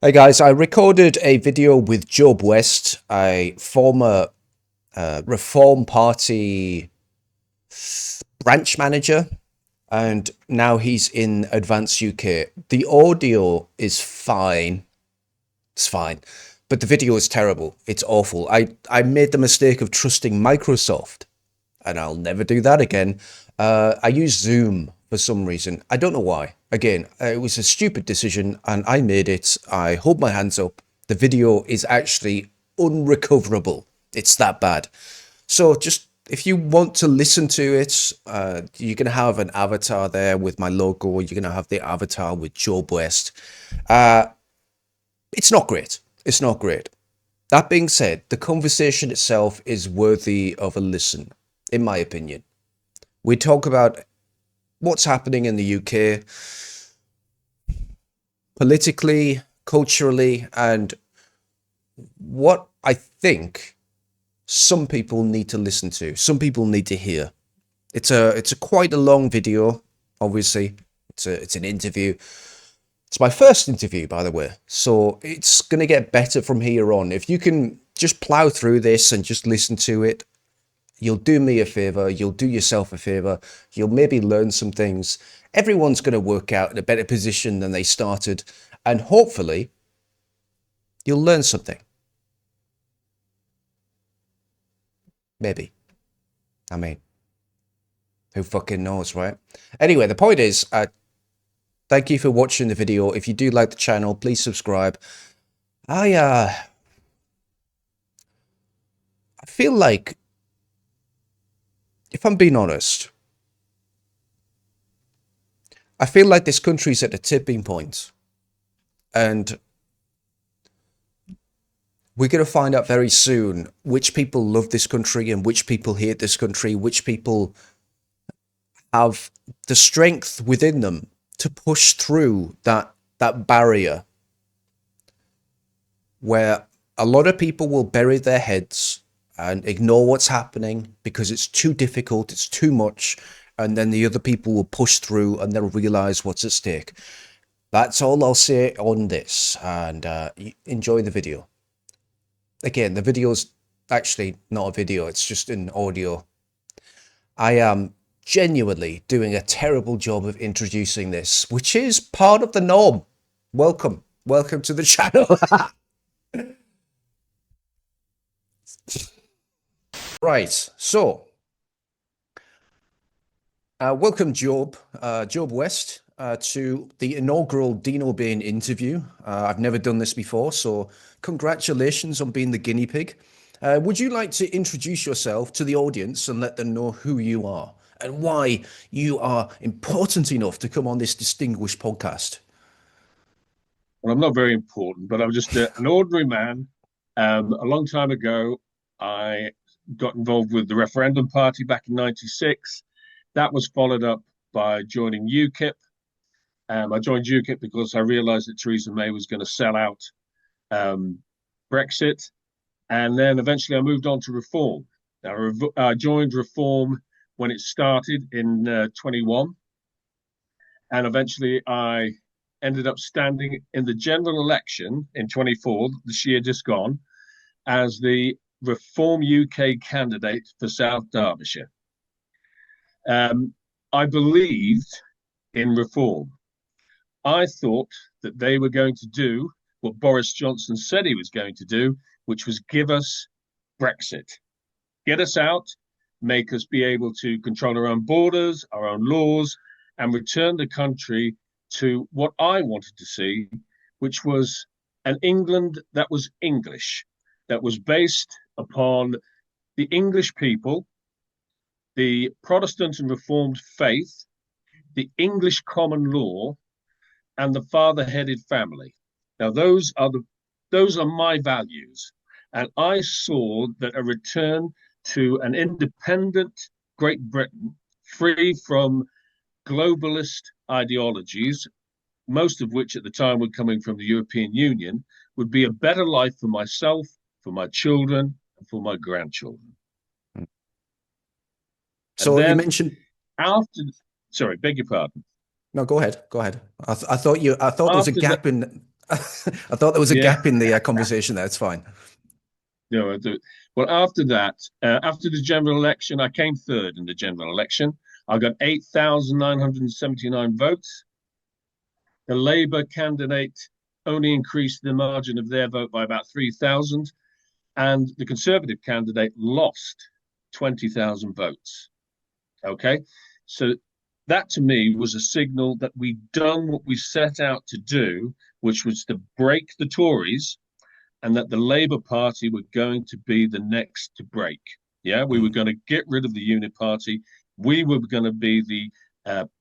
Hey guys, I recorded a video with Job West, a former Reform Party branch manager, and now he's in Advance UK. The audio is fine. It's fine. But the video is terrible. It's awful. I made the mistake of trusting Microsoft, and I'll never do that again. I use Zoom for some reason. I don't know why. Again, it was a stupid decision and I made it. I hold my hands up. The video is actually unrecoverable. It's that bad. So just if you want to listen to it, you're going to have an avatar there with my logo. You're going to have the avatar with Job West. It's not great. It's not great. That being said, the conversation itself is worthy of a listen, in my opinion. We talk about what's happening in the UK politically, culturally, and what I think some people need to listen to, some people need to hear. It's a quite a long video, obviously. It's an interview. It's my first interview, by the way, so it's going to get better from here on. If you can just plow through this and just listen to it, you'll do me a favor, you'll do yourself a favor, you'll maybe learn some things. Everyone's going to work out in a better position than they started, and hopefully you'll learn something. Maybe. I mean, who fucking knows, right? Anyway, the point is, thank you for watching the video. If you do like the channel, please subscribe. I feel like, if I'm being honest, I feel like this country's at a tipping point, and we're going to find out very soon which people love this country and which people hate this country, which people have the strength within them to push through that barrier where a lot of people will bury their heads and ignore what's happening because it's too difficult, it's too much, and then the other people will push through and they'll realize what's at stake. That's all I'll say on this, and enjoy the video. Again, the video's actually not a video, it's just an audio. I am genuinely doing a terrible job of introducing this, which is part of the norm. Welcome to the channel. Right, so welcome Job West, to the inaugural DinoBane interview. I've never done this before, so congratulations on being the guinea pig. Would you like to introduce yourself to the audience and let them know who you are and why you are important enough to come on this distinguished podcast? Well, I'm not very important, but I'm just an ordinary man. A long time ago, I got involved with the referendum party back in '96. That was followed up by joining UKIP. I joined UKIP because I realized that Theresa May was going to sell out Brexit. And then eventually I moved on to Reform. I joined Reform when it started in 21. And eventually I ended up standing in the general election in 24, this year just gone, as the Reform UK candidate for South Derbyshire. I believed in Reform. I thought that they were going to do what Boris Johnson said he was going to do, which was give us Brexit, get us out, make us be able to control our own borders, our own laws, and return the country to what I wanted to see, which was an England that was English, that was based upon the English people, the Protestant and Reformed faith, the English common law, and the father-headed family. Now, those are my values, and I saw that a return to an independent Great Britain, free from globalist ideologies, most of which at the time were coming from the European Union, would be a better life for myself, for my children, and for my grandchildren. And So you then mentioned, after, sorry, beg your pardon. no, go ahead. I thought there was a After that, gap in. I thought there was a Yeah. gap in the conversation there. It's fine. No, well, after that, after the general election, I came third in the general election. I got 8,979 votes. The Labour candidate only increased the margin of their vote by about 3,000, and the Conservative candidate lost 20,000 votes. Okay, so that to me was a signal that we'd done what we set out to do, which was to break the Tories, and that the Labour Party were going to be the next to break. Yeah, we were Mm. going to get rid of the Unit Party. We were going to be the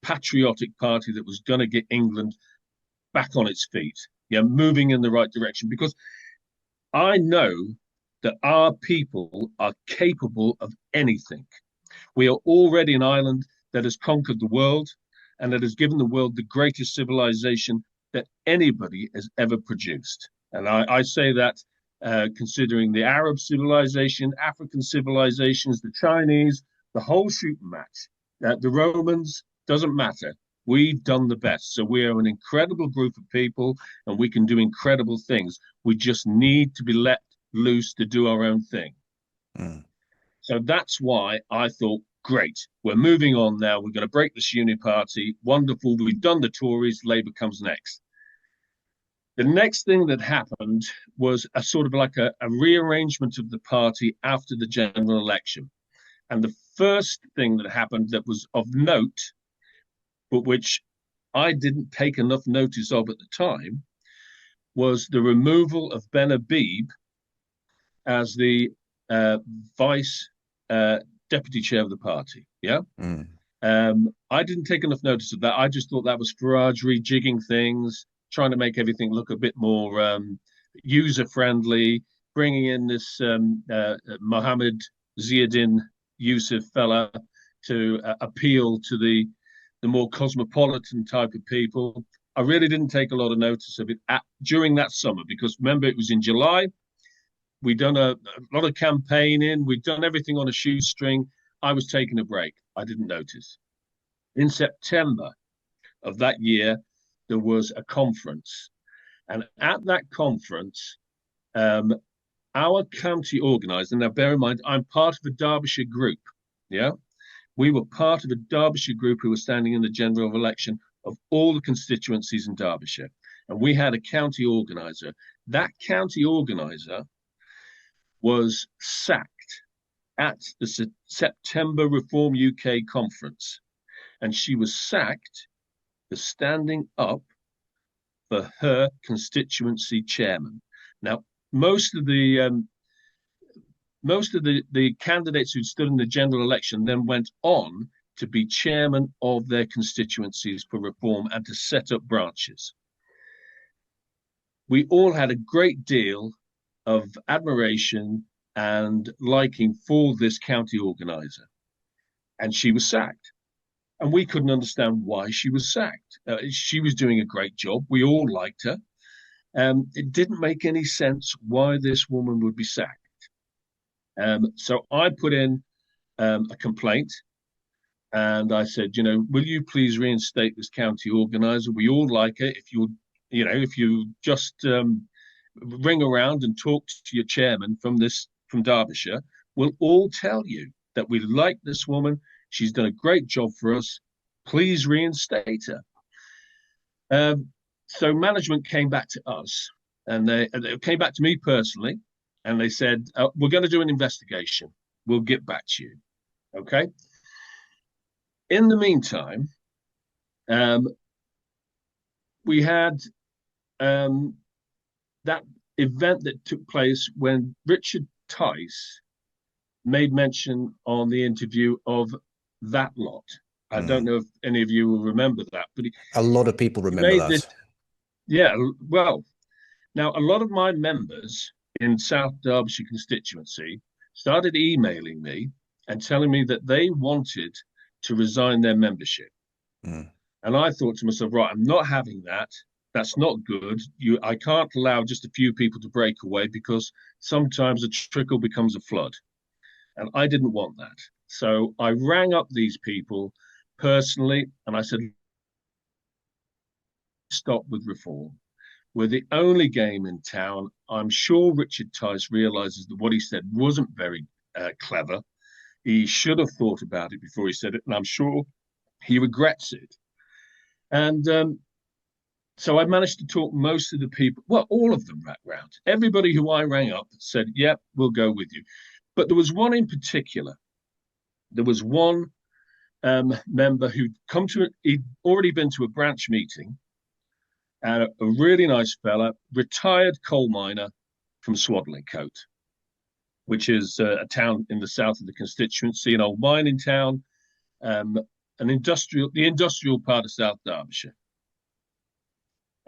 patriotic party that was going to get England back on its feet. Yeah, moving in the right direction. Because I know that our people are capable of anything. We are already an island that has conquered the world and that has given the world the greatest civilization that anybody has ever produced. And I say that considering the Arab civilization, African civilizations, the Chinese, the whole shooting match, the Romans, doesn't matter. We've done the best. So we are an incredible group of people and we can do incredible things. We just need to be let loose to do our own thing. Mm. So that's why I thought, great, we're moving on now. We're going to break this Unity Party. Wonderful. We've done the Tories. Labour comes next. The next thing that happened was a sort of like a rearrangement of the party after the general election. And the first thing that happened that was of note, but which I didn't take enough notice of at the time, was the removal of Ben Habib as the vice deputy chair of the party. Yeah. Mm. I didn't take enough notice of that. I just thought that was Farage rejigging things, trying to make everything look a bit more user friendly, bringing in this Mohammed Ziyadin Yusuf fella to appeal to the more cosmopolitan type of people. I really didn't take a lot of notice of it during that summer because remember, it was in July. We'd done a lot of campaigning. We'd done everything on a shoestring. I was taking a break. I didn't notice. In September of that year, there was a conference. And at that conference, our county organiser, now bear in mind, I'm part of a Derbyshire group. Yeah. We were part of a Derbyshire group who were standing in the general election of all the constituencies in Derbyshire. And we had a county organiser. That county organiser was sacked at the September Reform UK conference. And she was sacked for standing up for her constituency chairman. Now, most of the candidates who stood in the general election then went on to be chairman of their constituencies for reform and to set up branches. We all had a great deal of admiration and liking for this county organiser. And she was sacked. And we couldn't understand why she was sacked. She was doing a great job. We all liked her. It didn't make any sense why this woman would be sacked. So I put in a complaint and I said, will you please reinstate this county organizer? We all like it. If you just ring around and talk to your chairman from Derbyshire, we'll all tell you that we like this woman. She's done a great job for us. Please reinstate her. So management came back to us and they came back to me personally and they said, we're going to do an investigation. We'll get back to you. Okay. In the meantime, we had that event that took place when Richard Tice made mention on the interview of that lot. I don't know if any of you will remember that, but a lot of people remember that. Yeah, well, now a lot of my members in South Derbyshire constituency started emailing me and telling me that they wanted to resign their membership. And I thought to myself, right, I'm not having that. That's not good. I can't allow just a few people to break away because sometimes a trickle becomes a flood. And I didn't want that. So I rang up these people personally and I said, stop with reform. We're the only game in town. I'm sure Richard Tice realizes that what he said wasn't very clever. He should have thought about it before he said it, and I'm sure he regrets it. And so I managed to talk most of the people, well, all of them round. Everybody who I rang up said, yeah, we'll go with you. But there was one in particular. There was one member who'd he'd already been to a branch meeting, a really nice fella, retired coal miner from Swadlincote, which is a town in the south of the constituency, an old mining town, the industrial part of South Derbyshire.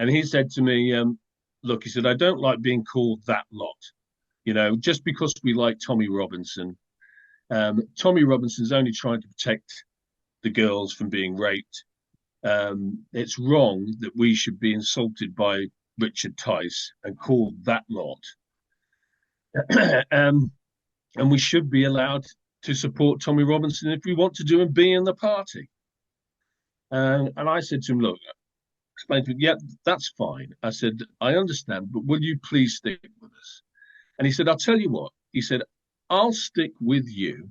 And he said to me, look, he said, I don't like being called that lot, just because we like Tommy Robinson. Tommy Robinson's only trying to protect the girls from being raped. It's wrong that we should be insulted by Richard Tice and called that lot. And we should be allowed to support Tommy Robinson if we want to do and be in the party. And I said to him, look, explained to him, yeah, that's fine. I said, I understand, but will you please stick with us? And he said, I'll tell you what. He said, I'll stick with you.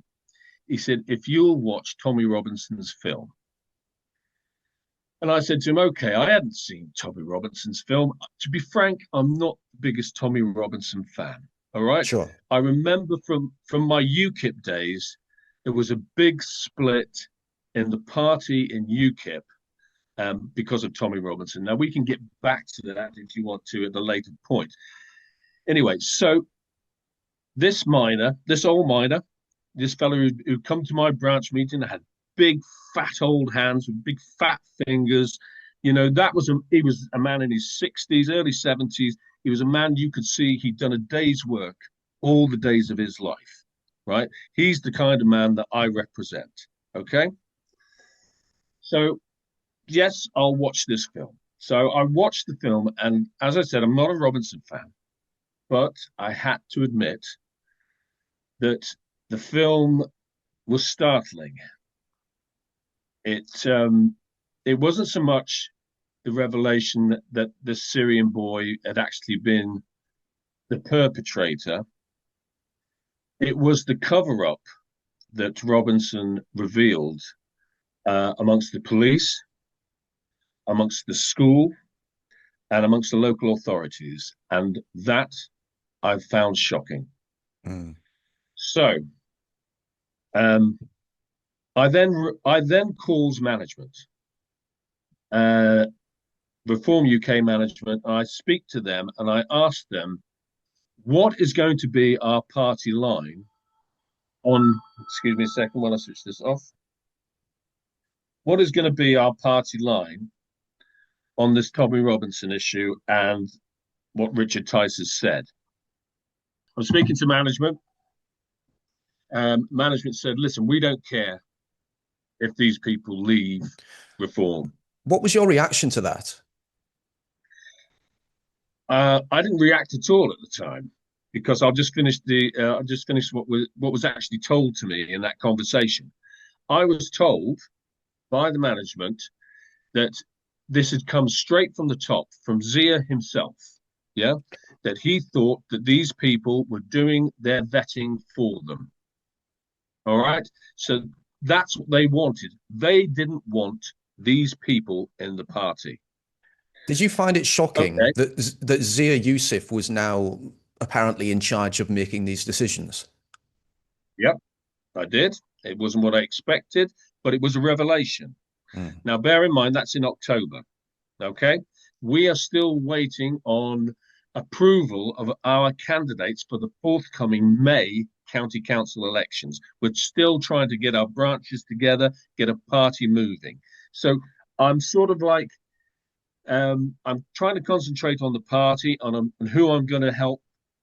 He said, if you'll watch Tommy Robinson's film. And I said to him, okay, I hadn't seen Tommy Robinson's film. To be frank, I'm not the biggest Tommy Robinson fan. All right. Sure. I remember from my UKIP days, there was a big split in the party in UKIP because of Tommy Robinson. Now, we can get back to that if you want to at a later point. Anyway, so this old miner, this fellow who'd come to my branch meeting, had big, fat old hands with big, fat fingers. He was a man in his 60s, early 70s. He was a man you could see he'd done a day's work all the days of his life, right? He's the kind of man that I represent, okay? So, yes, I'll watch this film. So I watched the film, and as I said, I'm not a Robinson fan, but I had to admit that the film was startling. It wasn't so much the revelation that the Syrian boy had actually been the perpetrator. It was the cover-up that Robinson revealed amongst the police, amongst the school, and amongst the local authorities. And that I found shocking. Mm. So I then calls management. Reform UK management, I speak to them and I ask them, what is going to be our party line on, excuse me a second while I switch this off. What is going to be our party line on this Tommy Robinson issue and what Richard Tice has said? I'm speaking to management. Management said, listen, we don't care if these people leave Reform. What was your reaction to that? I didn't react at all at the time because I just finished what was actually told to me in that conversation. I was told by the management that this had come straight from the top, from Zia himself. Yeah, that he thought that these people were doing their vetting for them. All right, so that's what they wanted. They didn't want these people in the party. Did you find it shocking that Zia Yusuf was now apparently in charge of making these decisions? Yep, I did. It wasn't what I expected, but it was a revelation. Mm. Now, bear in mind, that's in October, okay? We are still waiting on approval of our candidates for the forthcoming May county council elections. We're still trying to get our branches together, get a party moving. So I'm sort of like, I'm trying to concentrate on the party and who I'm going to help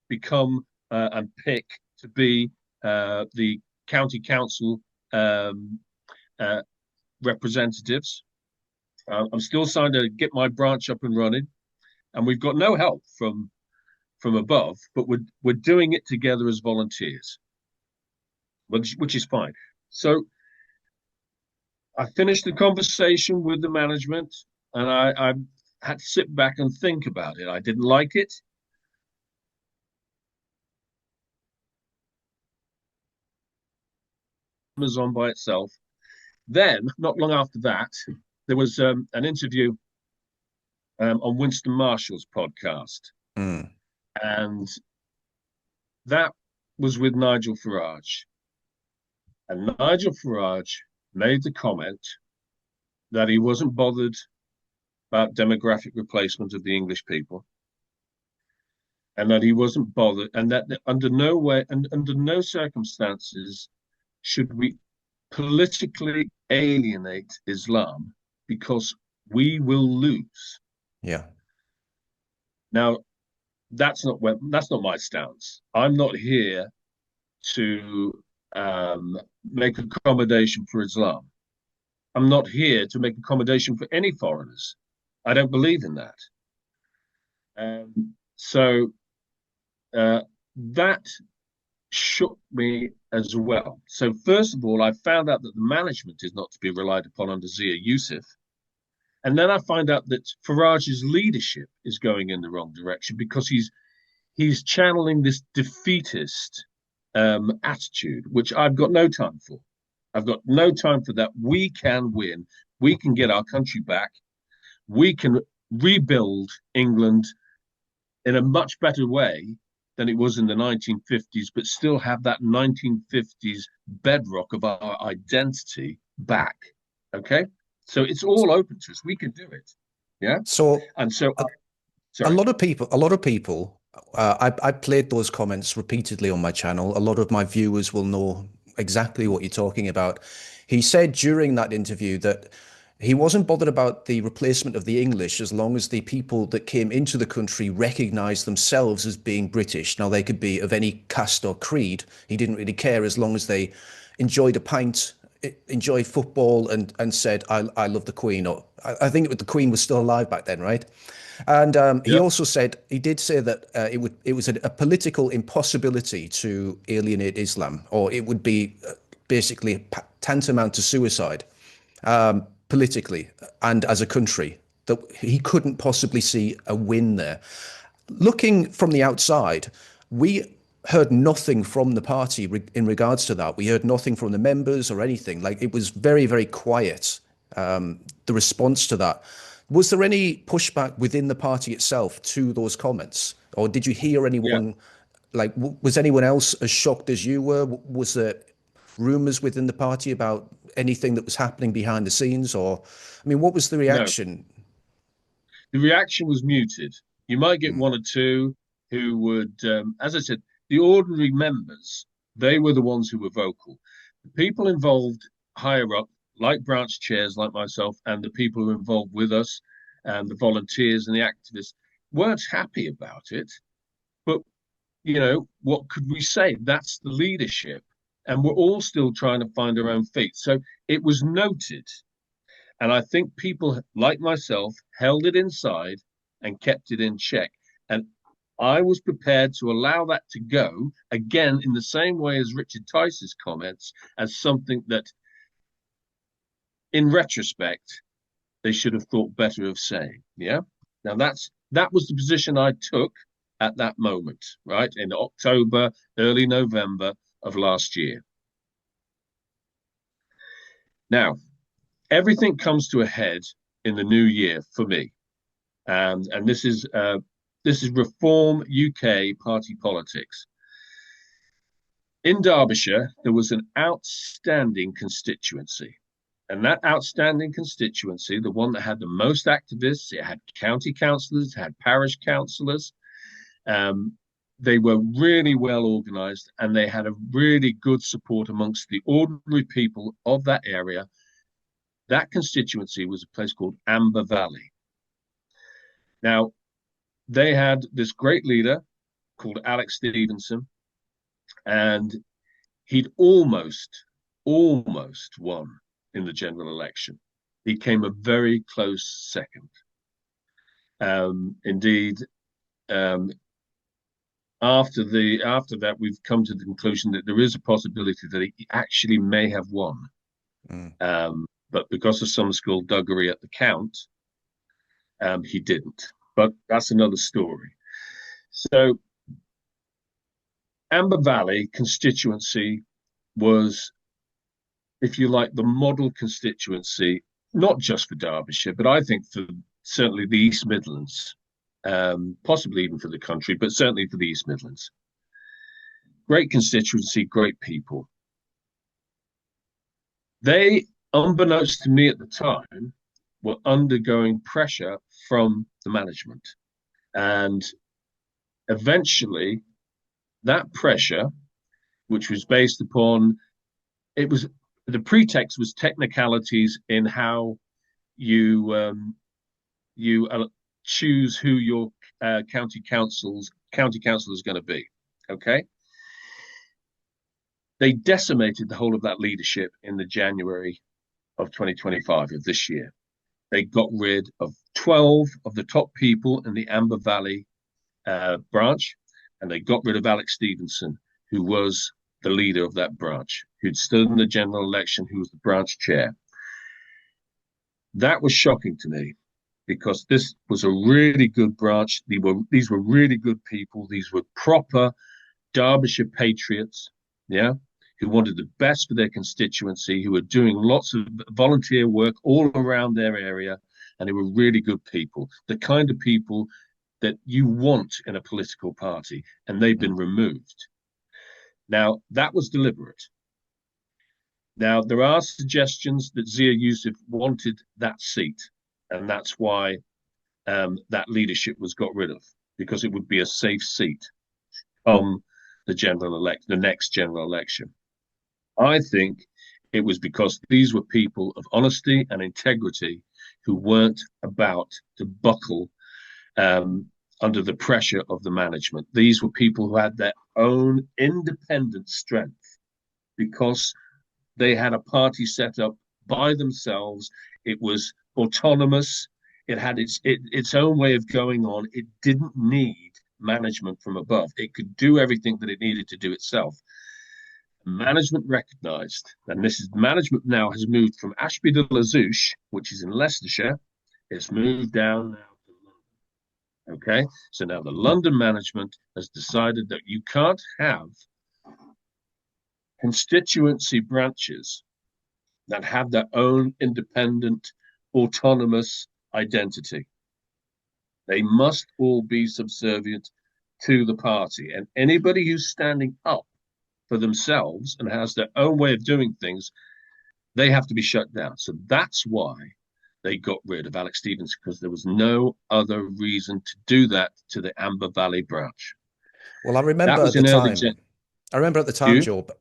become and pick to be the county council representatives. I'm still trying to get my branch up and running, and we've got no help from above, but we're doing it together as volunteers, which is fine. So I finished the conversation with the management, and had to sit back and think about it. I didn't like it. Amazon by itself. Then, not long after that, there was an interview on Winston Marshall's podcast, Mm. and that was with Nigel Farage. And Nigel Farage made the comment that he wasn't bothered about demographic replacement of the English people, and that he wasn't bothered, and that under no way and under no circumstances should we politically alienate Islam because we will lose. Yeah. Now, that's not my stance. I'm not here to make accommodation for Islam. I'm not here to make accommodation for any foreigners. I don't believe in that. So that shook me as well. So first of all, I found out that the management is not to be relied upon under Zia Youssef. And then I find out that Farage's leadership is going in the wrong direction because he's channeling this defeatist attitude, which I've got no time for. I've got no time for that. We can win. We can get our country back. We can rebuild England in a much better way than it was in the 1950s, but still have that 1950s bedrock of our identity back. Okay? So it's all open to us. We can do it. Yeah? So And so, a, a sorry. lot of people, I played those comments repeatedly on my channel. A lot of my viewers will know exactly what you're talking about. He said during that interview that he wasn't bothered about the replacement of the English as long as the people that came into the country recognized themselves as being British. Now, they could be of any caste or creed. He didn't really care as long as they enjoyed a pint, enjoyed football, and said, I love the Queen. Or I think the Queen was still alive back then, right? And he Yeah. also said, he did say that it was a political impossibility to alienate Islam, or it would be basically tantamount to suicide politically and as a country, that he couldn't possibly see a win there. Looking from the outside, we heard nothing from the party in regards to that. We heard nothing from the members or anything. Like, it was very, very quiet, the response to that. Was there any pushback within the party itself to those comments? Or did you hear Yeah. anyone, like, was anyone else as shocked as you were? Was there rumors within the party about anything that was happening behind the scenes? Or, I mean, what was the No. reaction? The reaction was muted. You might get Mm, one or two who would, as I said, the ordinary members, they were the ones who were vocal. The people involved higher up, like branch chairs like myself, and the people who were involved with us, and the volunteers and the activists, weren't happy about it. But, what could we say? That's the leadership. And we're all still trying to find our own feet. So it was noted. And I think people like myself held it inside and kept it in check. And I was prepared to allow that to go, again, in the same way as Richard Tice's comments, as something that, in retrospect, they should have thought better of saying. Yeah. Now that was the position I took at that moment, right? In October, early November of last year. Now, everything comes to a head in the new year for me. And this is Reform UK party politics. In Derbyshire, there was an outstanding constituency. And that outstanding constituency, the one that had the most activists, it had county councillors, it had parish councillors. They were really well organised, and they had a really good support amongst the ordinary people of that area. That constituency was a place called Amber Valley. Now, they had this great leader called Alex Stevenson, and he'd almost won in the general election. He came a very close second. Indeed, after that, we've come to the conclusion that there is a possibility that he actually may have won. mm, But because of some skullduggery at the count, He didn't, but that's another story. So Amber Valley constituency was, if you like, the model constituency, not just for Derbyshire, but I think for certainly the East Midlands, possibly even for the country, but certainly for the East Midlands. Great constituency, great people. They, unbeknownst to me at the time, were undergoing pressure from the management. And eventually, that pressure, which was based upon, it was, the pretext was technicalities in how you choose who your county council is going to be. Okay, they decimated the whole of that leadership in the January of 2025 of this year. They got rid of 12 of the top people in the Amber Valley branch, and they got rid of Alex Stevenson, who was the leader of that branch, who'd stood in the general election, who was the branch chair. That was shocking to me, because this was a really good branch. These were really good people. These were proper Derbyshire patriots, yeah, who wanted the best for their constituency, who were doing lots of volunteer work all around their area, and they were really good people, the kind of people that you want in a political party, and they've been removed. Now, that was deliberate. Now, there are suggestions that Zia Yusuf wanted that seat, and that's why that leadership was got rid of, because it would be a safe seat on the next general election. I think it was because these were people of honesty and integrity who weren't about to buckle under the pressure of the management. These were people who had their own independent strength, because they had a party set up by themselves. It was autonomous. It had its own way of going on. It didn't need management from above. It could do everything that it needed to do itself. Management recognized, and this is management now has moved from Ashby de la Zouch, which is in Leicestershire. It's moved down now to London. Okay, so now the London management has decided that you can't have constituency branches that have their own independent, autonomous identity. They must all be subservient to the party. And anybody who's standing up for themselves and has their own way of doing things, they have to be shut down. So that's why they got rid of Alex Stevens, because there was no other reason to do that to the Amber Valley branch. Well, I remember at the time. I remember at the time, Job,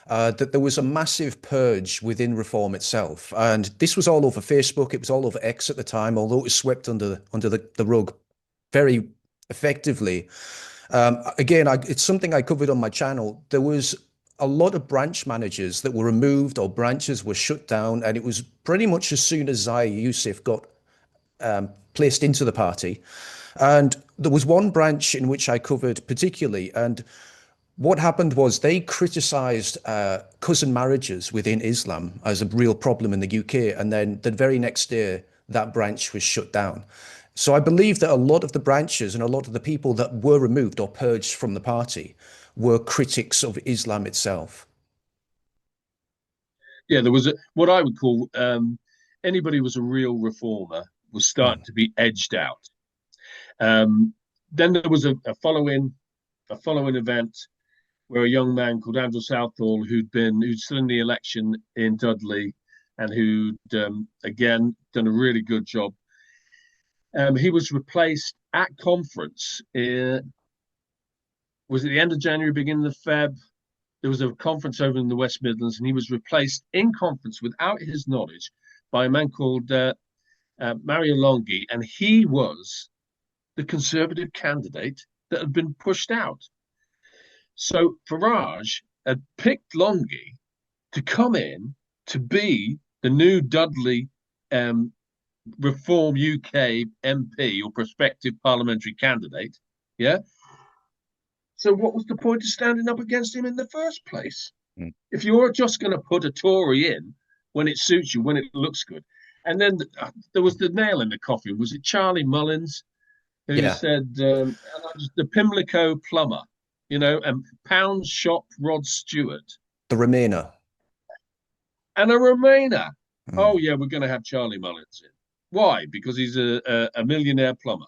that there was a massive purge within Reform itself, and this was all over Facebook. It was all over X at the time, although it was swept under the rug very effectively. Again, it's something I covered on my channel. There was a lot of branch managers that were removed, or branches were shut down, and it was pretty much as soon as Zia Yusuf got placed into the party. And there was one branch in which I covered particularly, and what happened was they criticised cousin marriages within Islam as a real problem in the UK, and then the very next day that branch was shut down. So I believe that a lot of the branches and a lot of the people that were removed or purged from the party were critics of Islam itself. Yeah, there was what I would call anybody who was a real reformer was starting to be edged out. Then there was a following event where a young man called Andrew Southall, who'd stood in the election in Dudley, and who'd again done a really good job. He was replaced at conference. Was it the end of January, beginning of Feb? There was a conference over in the West Midlands, and he was replaced in conference without his knowledge by a man called Mario Longhi, and he was the Conservative candidate that had been pushed out. So Farage had picked Longhi to come in to be the new Dudley Reform UK MP or prospective parliamentary candidate. Yeah. So what was the point of standing up against him in the first place? If you're just going to put a Tory in when it suits you, when it looks good. And then there was the nail in the coffin. Was it Charlie Mullins who Yeah, said, the Pimlico plumber, and Pound Shop Rod Stewart the Remainer. and a Remainer? Oh, Mm. yeah, we're going to have Charlie Mullins in. Why? Because he's a millionaire plumber,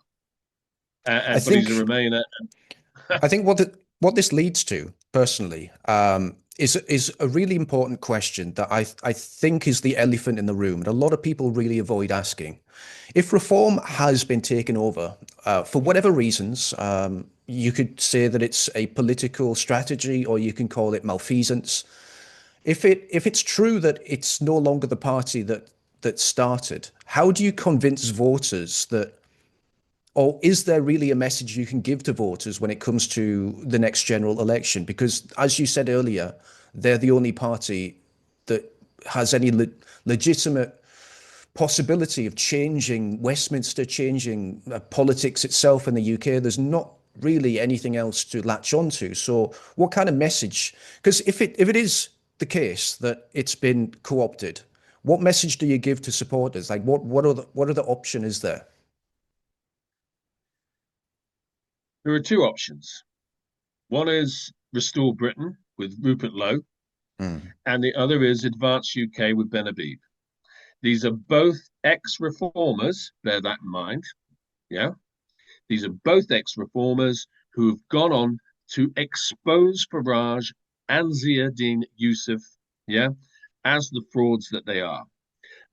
I but he's a think Remainer. I think what this leads to, personally, is a really important question that I think is the elephant in the room, and a lot of people really avoid asking. If reform has been taken over for whatever reasons, you could say that it's a political strategy, or you can call it malfeasance. If it's true that it's no longer the party that started, how do you convince voters that, or is there really a message you can give to voters when it comes to the next general election? Because, as you said earlier, they're the only party that has any legitimate possibility of changing Westminster, changing politics itself in the UK. There's not really anything else to latch onto. So, what kind of message? Because if it is the case that it's been co-opted, what message do you give to supporters? Like, what other option is there? There are two options. One is Restore Britain with Rupert Lowe, Mm. and the other is Advance UK with Ben Habib. These are both ex-reformers, bear that in mind. Yeah. These are both ex-reformers who have gone on to expose Farage and Ziauddin Youssef, yeah, as the frauds that they are.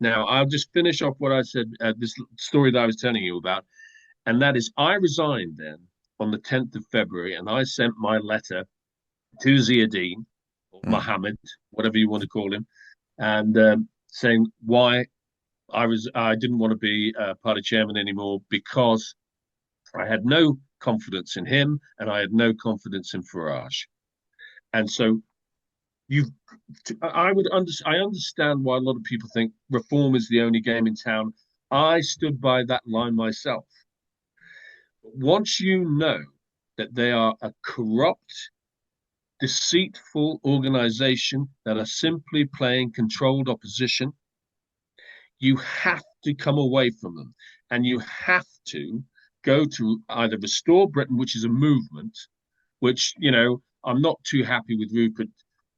Now, I'll just finish off what I said, this story that I was telling you about, and that is I resigned then on the 10th of February, and I sent my letter to Ziauddin, or Mm. Mohammed, whatever you want to call him, and saying why I didn't want to be party chairman anymore because I had no confidence in him and I had no confidence in Farage. And so you I understand why a lot of people think reform is the only game in town. I stood by that line myself. But once you know that they are a corrupt, deceitful organization that are simply playing controlled opposition, you have to come away from them and you have to go to either Restore Britain, which is a movement, which, I'm not too happy with Rupert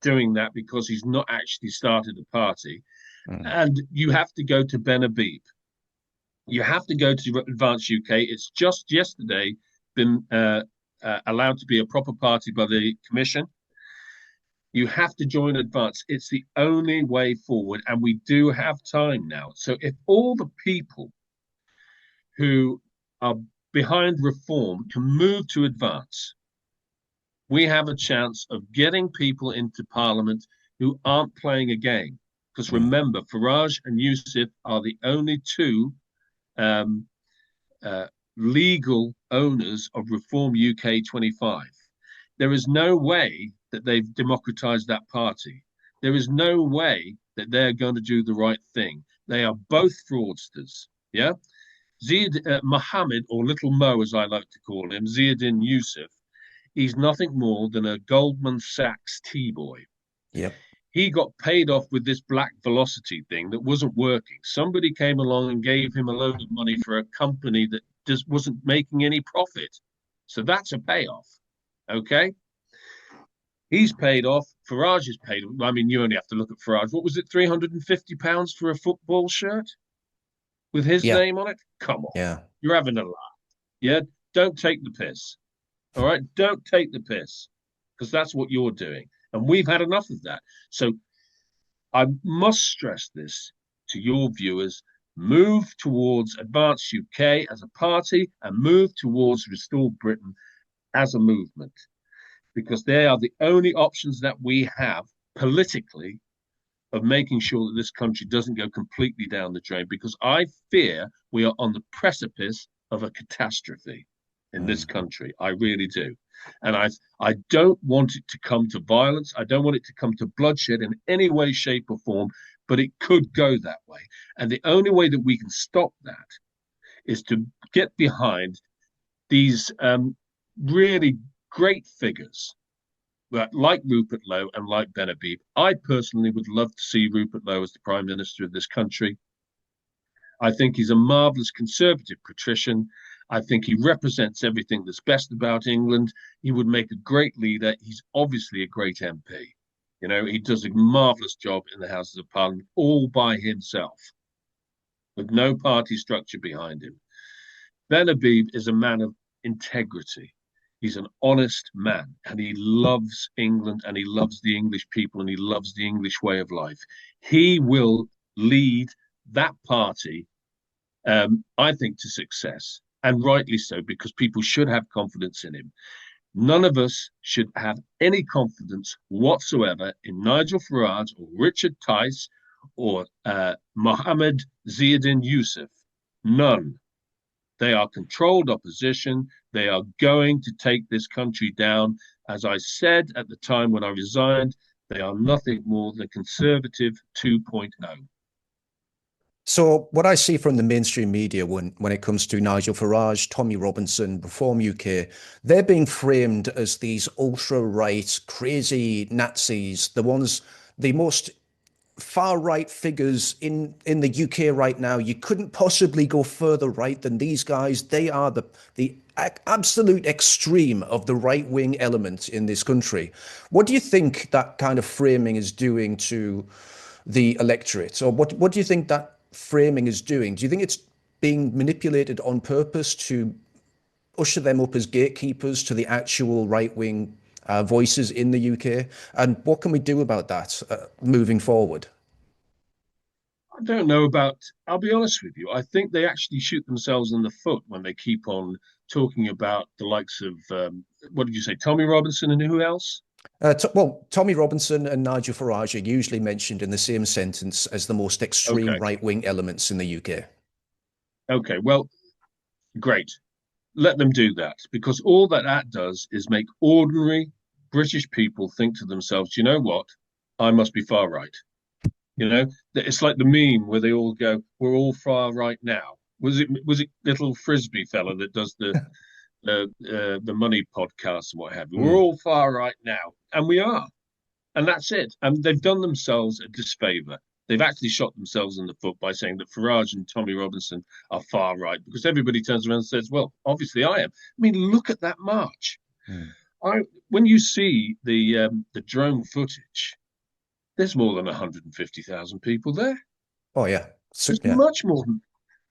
doing that because he's not actually started a party. Mm. And you have to go to Ben Habib. You have to go to Advance UK. It's just yesterday been allowed to be a proper party by the Commission. You have to join Advance. It's the only way forward, and we do have time now. So if all the people who are behind reform can move to Advance, we have a chance of getting people into Parliament who aren't playing a game. Because Mm. remember, Farage and Youssef are the only two um, uh, legal owners of Reform UK 25. There is no way that they've democratized that party. There is no way that they're going to do the right thing. They are both fraudsters. Yeah. Mohammed, or Little Mo, as I like to call him, Ziauddin Youssef, he's nothing more than a Goldman Sachs T-boy. Yep. He got paid off with this black velocity thing that wasn't working. Somebody came along and gave him a load of money for a company that just wasn't making any profit. So that's a payoff. Okay. He's paid off. Farage is paid. I mean, you only have to look at Farage. What was it, £350 for a football shirt with his Yeah. name on it? Come on. Yeah. You're having a laugh. Yeah. Don't take the piss. All right. Don't take the piss because that's what you're doing. And we've had enough of that. So I must stress this to your viewers. Move towards Advance UK as a party and move towards Restore Britain as a movement, because they are the only options that we have politically of making sure that this country doesn't go completely down the drain, because I fear we are on the precipice of a catastrophe in this Mm. country. I really do. And I don't want it to come to violence. I don't want it to come to bloodshed in any way, shape, or form, but it could go that way. And the only way that we can stop that is to get behind these really great figures like Rupert Lowe and like Ben Habib. I personally would love to see Rupert Lowe as the Prime Minister of this country. I think he's a marvelous conservative patrician. I think he represents everything that's best about England. He would make a great leader. He's obviously a great MP. You know, he does a marvelous job in the Houses of Parliament all by himself with no party structure behind him. Ben Habib is a man of integrity. He's an honest man and he loves England and he loves the English people and he loves the English way of life. He will lead that party, I think, to success, and rightly so, because people should have confidence in him. None of us should have any confidence whatsoever in Nigel Farage or Richard Tice or Mohammed Ziyadin Yusuf. None. They are controlled opposition. They are going to take this country down. As I said at the time when I resigned, they are nothing more than conservative 2.0. So what I see from the mainstream media when it comes to Nigel Farage, Tommy Robinson, Reform UK, they're being framed as these ultra-right, crazy Nazis, the most far-right figures in the UK right now. You couldn't possibly go further right than these guys. They are the absolute extreme of the right-wing element in this country. What do you think that kind of framing is doing to the electorate? Or what do you think that framing is doing? Do you think it's being manipulated on purpose to usher them up as gatekeepers to the actual right-wing voices in the UK? And what can we do about that moving forward? I don't know about, I'll be honest with you, I think they actually shoot themselves in the foot when they keep on talking about the likes of, what did you say, Tommy Robinson and who else? Well, Tommy Robinson and Nigel Farage are usually mentioned in the same sentence as the most extreme Okay. right-wing elements in the UK. Okay. Well, great. Let them do that because all that that does is make ordinary British people think to themselves, you know what? I must be far right. You know, it's like the meme where they all go, "We're all far right now." Was it little frisbee fella that does the money podcast and what have you? We're Mm. all far right now, and we are, and that's it. And they've done themselves a disfavour. They've actually shot themselves in the foot by saying that Farage and Tommy Robinson are far right because everybody turns around and says, "Well, obviously I am." I mean, look at that march. Mm. I when you see the drone footage, there's more than 150,000 people there. Oh yeah, so, There's yeah. much more than,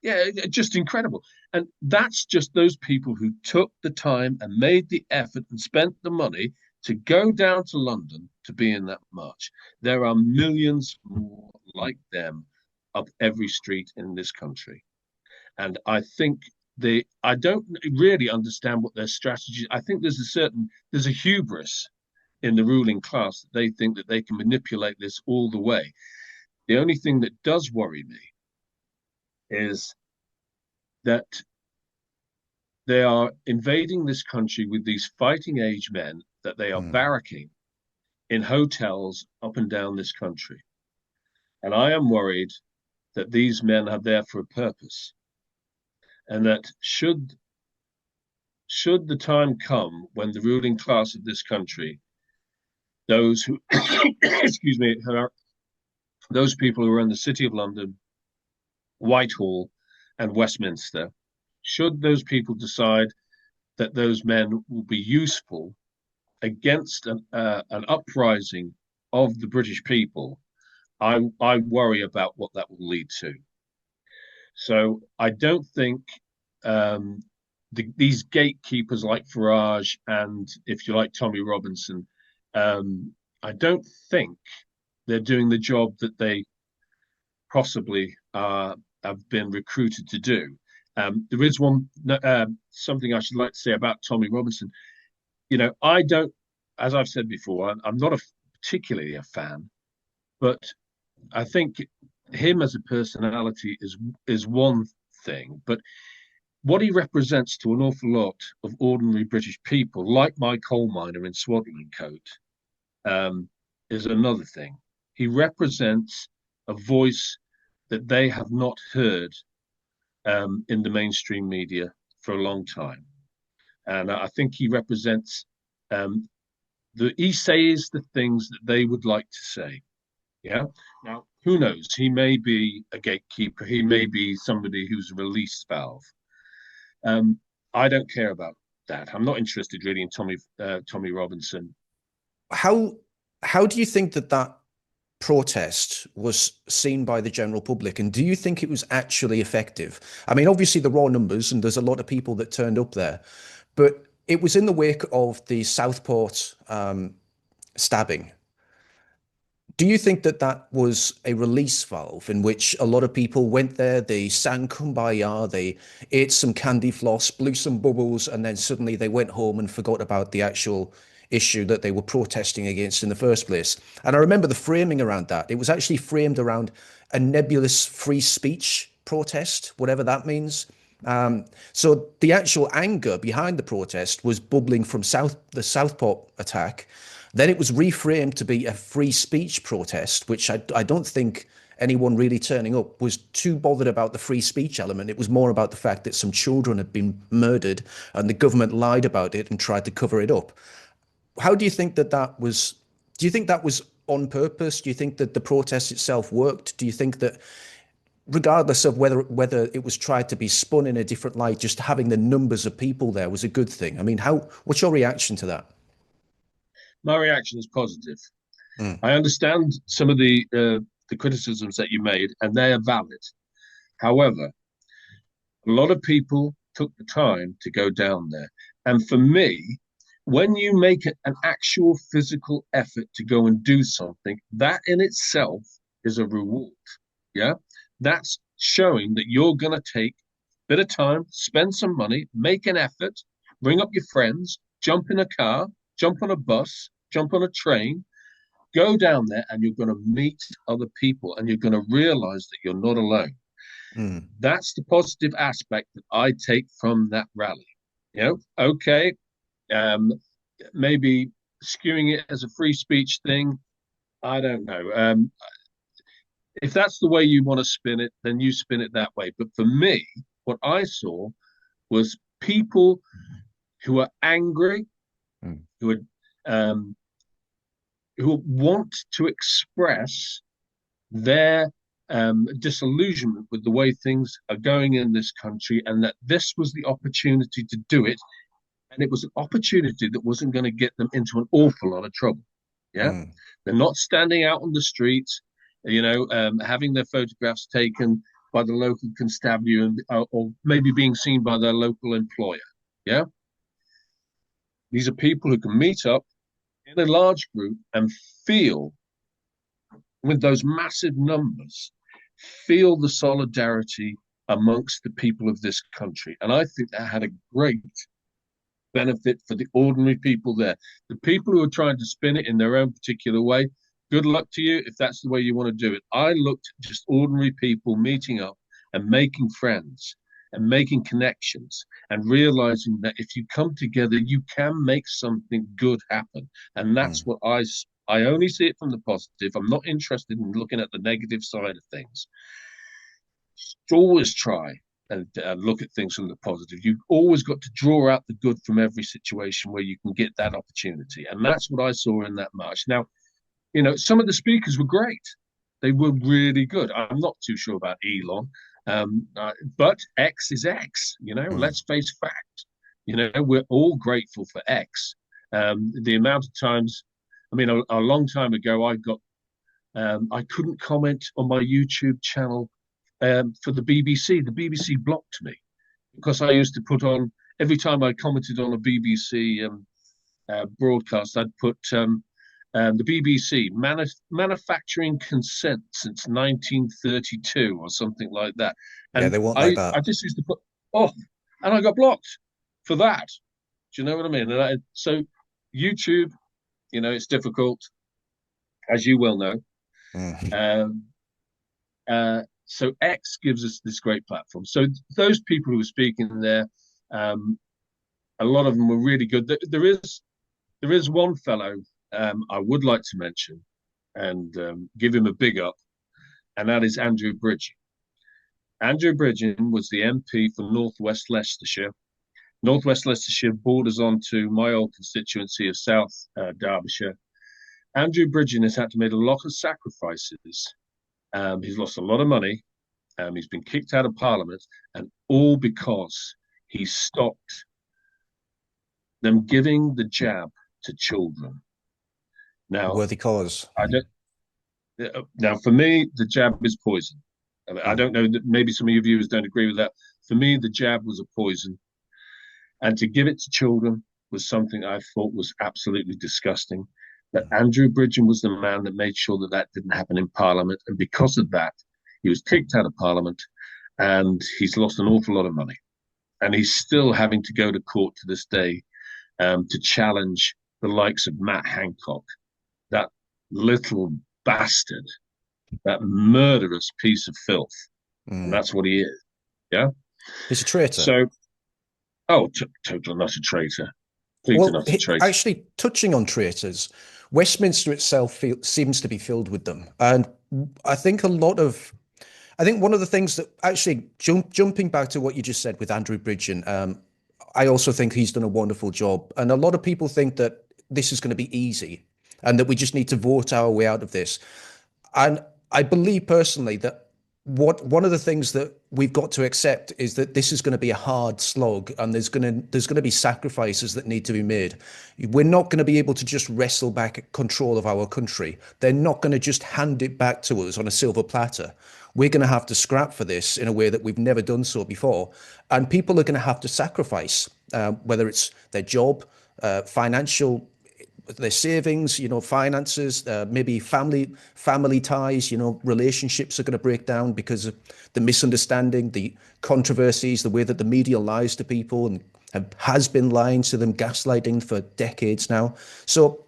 yeah, just incredible. And that's just those people who took the time and made the effort and spent the money to go down to London to be in that march. There are millions more like them up every street in this country. And I think I don't really understand what their strategy. I think there's a hubris in the ruling class that they think that they can manipulate this all the way. The only thing that does worry me is that they are invading this country with these fighting age men that they are Mm. barracking in hotels up and down this country. And I am worried that these men are there for a purpose and that should the time come when the ruling class of this country, those who excuse me, those people who are in the City of London, Whitehall, and Westminster, should those people decide that those men will be useful against an uprising of the British people, I worry about what that will lead to. So I don't think these gatekeepers like Farage and, if you like, Tommy Robinson, I don't think they're doing the job that they possibly have been recruited to do. There is something I should like to say about Tommy Robinson. You know, I don't, as I've said before, I'm not particularly a fan, but I think him as a personality is one thing, but what he represents to an awful lot of ordinary British people, like my coal miner in swaddling coat, is another thing. He represents a voice that they have not heard in the mainstream media for a long time. And I think he represents he says the things that they would like to say. Yeah. Now, who knows? He may be a gatekeeper. He may be somebody who's a release valve. Um, I don't care about that. I'm not interested really in Tommy Robinson. How how do you think that that protest was seen by the general public, and do you think it was actually effective? I mean, obviously the raw numbers, and there's a lot of people that turned up there, but it was in the wake of the Southport stabbing. Do you think that that was a release valve in which a lot of people went there, they sang Kumbaya, they ate some candy floss, blew some bubbles, and then suddenly they went home and forgot about the actual issue that they were protesting against in the first place? And I remember the framing around that. It was actually framed around a nebulous free speech protest, whatever that means. So the actual anger behind the protest was bubbling from the Southport attack. Then it was reframed to be a free speech protest, which I don't think anyone really turning up was too bothered about the free speech element. It was more about the fact that some children had been murdered and the government lied about it and tried to cover it up. How do you think that that was? Do you think that was on purpose? Do you think that the protest itself worked? Do you think that regardless of whether it was tried to be spun in a different light, just having the numbers of people there was a good thing? I mean, what's your reaction to that? My reaction is positive. Mm, I understand some of the criticisms that you made, and they are valid. However, a lot of people took the time to go down there, and for me, when you make an actual physical effort to go and do something, that in itself is a reward. Yeah, that's showing that you're going to take a bit of time, spend some money, make an effort, bring up your friends, jump in a car, jump on a bus, jump on a train, go down there, and you're going to meet other people, and you're going to realize that you're not alone. mm, That's the positive aspect that I take from that rally. Okay, um, maybe skewing it as a free speech thing. I don't know. If that's the way you want to spin it, then you spin it that way. But for me, what I saw was people who are angry, mm, who are who want to express their disillusionment with the way things are going in this country, and that this was the opportunity to do it. And it was an opportunity that wasn't going to get them into an awful lot of trouble. Yeah. mm, They're not standing out on the streets, having their photographs taken by the local constabulary or maybe being seen by their local employer. Yeah. These are people who can meet up in a large group and feel, with those massive numbers, feel the solidarity amongst the people of this country. And I think that had a great benefit for the ordinary people there. The people who are trying to spin it in their own particular way, good luck to you if that's the way you want to do it. I looked at just ordinary people meeting up and making friends and making connections and realizing that if you come together, you can make something good happen. And that's mm, what I only see it from the positive. I'm not interested in looking at the negative side of things. Always try and look at things from the positive. You've always got to draw out the good from every situation where you can get that opportunity. And that's what I saw in that march. Now, some of the speakers were great. They were really good. I'm not too sure about Elon, but X is X. mm. Let's face fact. We're all grateful for X. The amount of times, I mean, a long time ago, I couldn't comment on my YouTube channel for the BBC. The BBC blocked me because I used to put on, every time I commented on a BBC broadcast, I'd put the BBC manufacturing consent since 1932 or something like that. Yeah, And they won't like I that. just used to put, oh, and I got blocked for that. Do you know what I mean? So YouTube, it's difficult, as you well know. Mm. Um, so X gives us this great platform. So those people who were speaking there, um, a lot of them were really good. There is one fellow I would like to mention and give him a big up, and that is Andrew Bridgen. Andrew Bridgen was the MP for Northwest Leicestershire. Northwest Leicestershire borders onto my old constituency of South Derbyshire. Andrew Bridgen has had to make a lot of sacrifices He's lost a lot of money. He's been kicked out of Parliament, and all because he stopped them giving the jab to children. Now, Worthy cause. I don't. Now, for me, the jab is poison. I Mm, don't know that maybe some of your viewers don't agree with that. For me, the jab was a poison, and to give it to children was something I thought was absolutely disgusting. But mm, Andrew Bridgen was the man that made sure that that didn't happen in Parliament, and because of that, he was kicked out of Parliament, and he's lost an awful lot of money, and he's still having to go to court to this day to challenge the likes of Matt Hancock, that little bastard, that murderous piece of filth, and mm. that's what he is. Yeah. He's a traitor. So, oh, total not a traitor. Complete Well, not a traitor. actually, touching on traitors, Westminster itself seems to be filled with them. And I think a lot of, I think one of the things that actually jumping back to what you just said with Andrew Bridgen, I also think he's done a wonderful job. And a lot of people think that this is going to be easy and that we just need to vote our way out of this. And I believe personally that one of the things that we've got to accept is that this is going to be a hard slog, and there's going to be sacrifices that need to be made. We're not going to be able to just wrestle back control of our country. They're not going to just hand it back to us on a silver platter. We're going to have to scrap for this in a way that we've never done so before, and people are going to have to sacrifice, whether it's their job, financial, their savings, finances, maybe family ties, relationships are going to break down because of the misunderstanding, the controversies, the way that the media lies to people and has been lying to them, gaslighting for decades now. So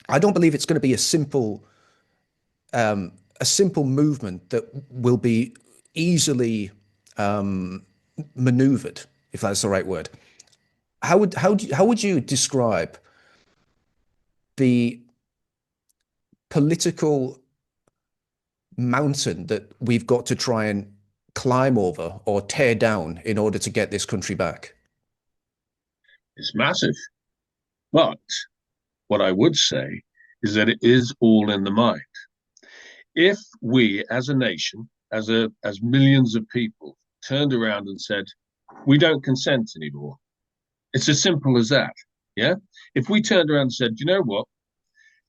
I don't believe it's going to be a simple movement that will be easily maneuvered, if that's the right word. How would you describe the political mountain that we've got to try and climb over or tear down in order to get this country back? It's massive. But what I would say is that it is all in the mind. If we as a nation, as millions of people, turned around and said, we don't consent anymore. It's as simple as that. Yeah. If we turned around and said, you know what,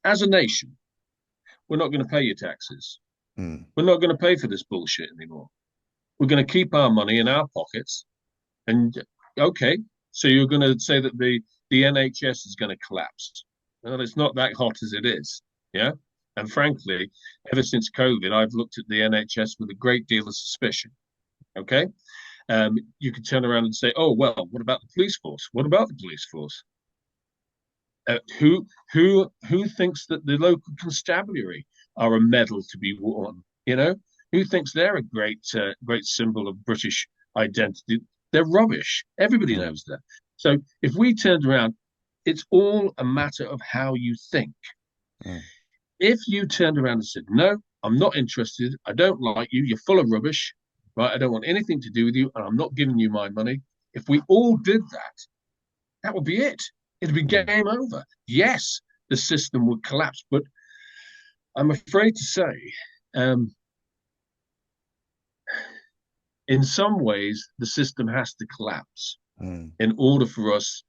as a nation, we're not going to pay your taxes. Mm, We're not going to pay for this bullshit anymore. We're going to keep our money in our pockets. And okay, so you're going to say that the NHS is going to collapse. Well, it's not that hot as it is. Yeah. And frankly, ever since COVID, I've looked at the NHS with a great deal of suspicion. Okay. You could turn around and say, oh, well, what about the police force? What about the police force? Who thinks that the local constabulary are a medal to be worn? Who thinks they're a great symbol of British identity? They're rubbish. Everybody mm, knows that. So if we turned around, it's all a matter of how you think. mm, If you turned around and said, no, I'm not interested, I don't like you, you're full of rubbish, right? I don't want anything to do with you, and I'm not giving you my money. If we all did that, that would be it. It'd be mm. game over. Yes, the system would collapse, but I'm afraid to say, um, in some ways, the system has to collapse Mm. in order for us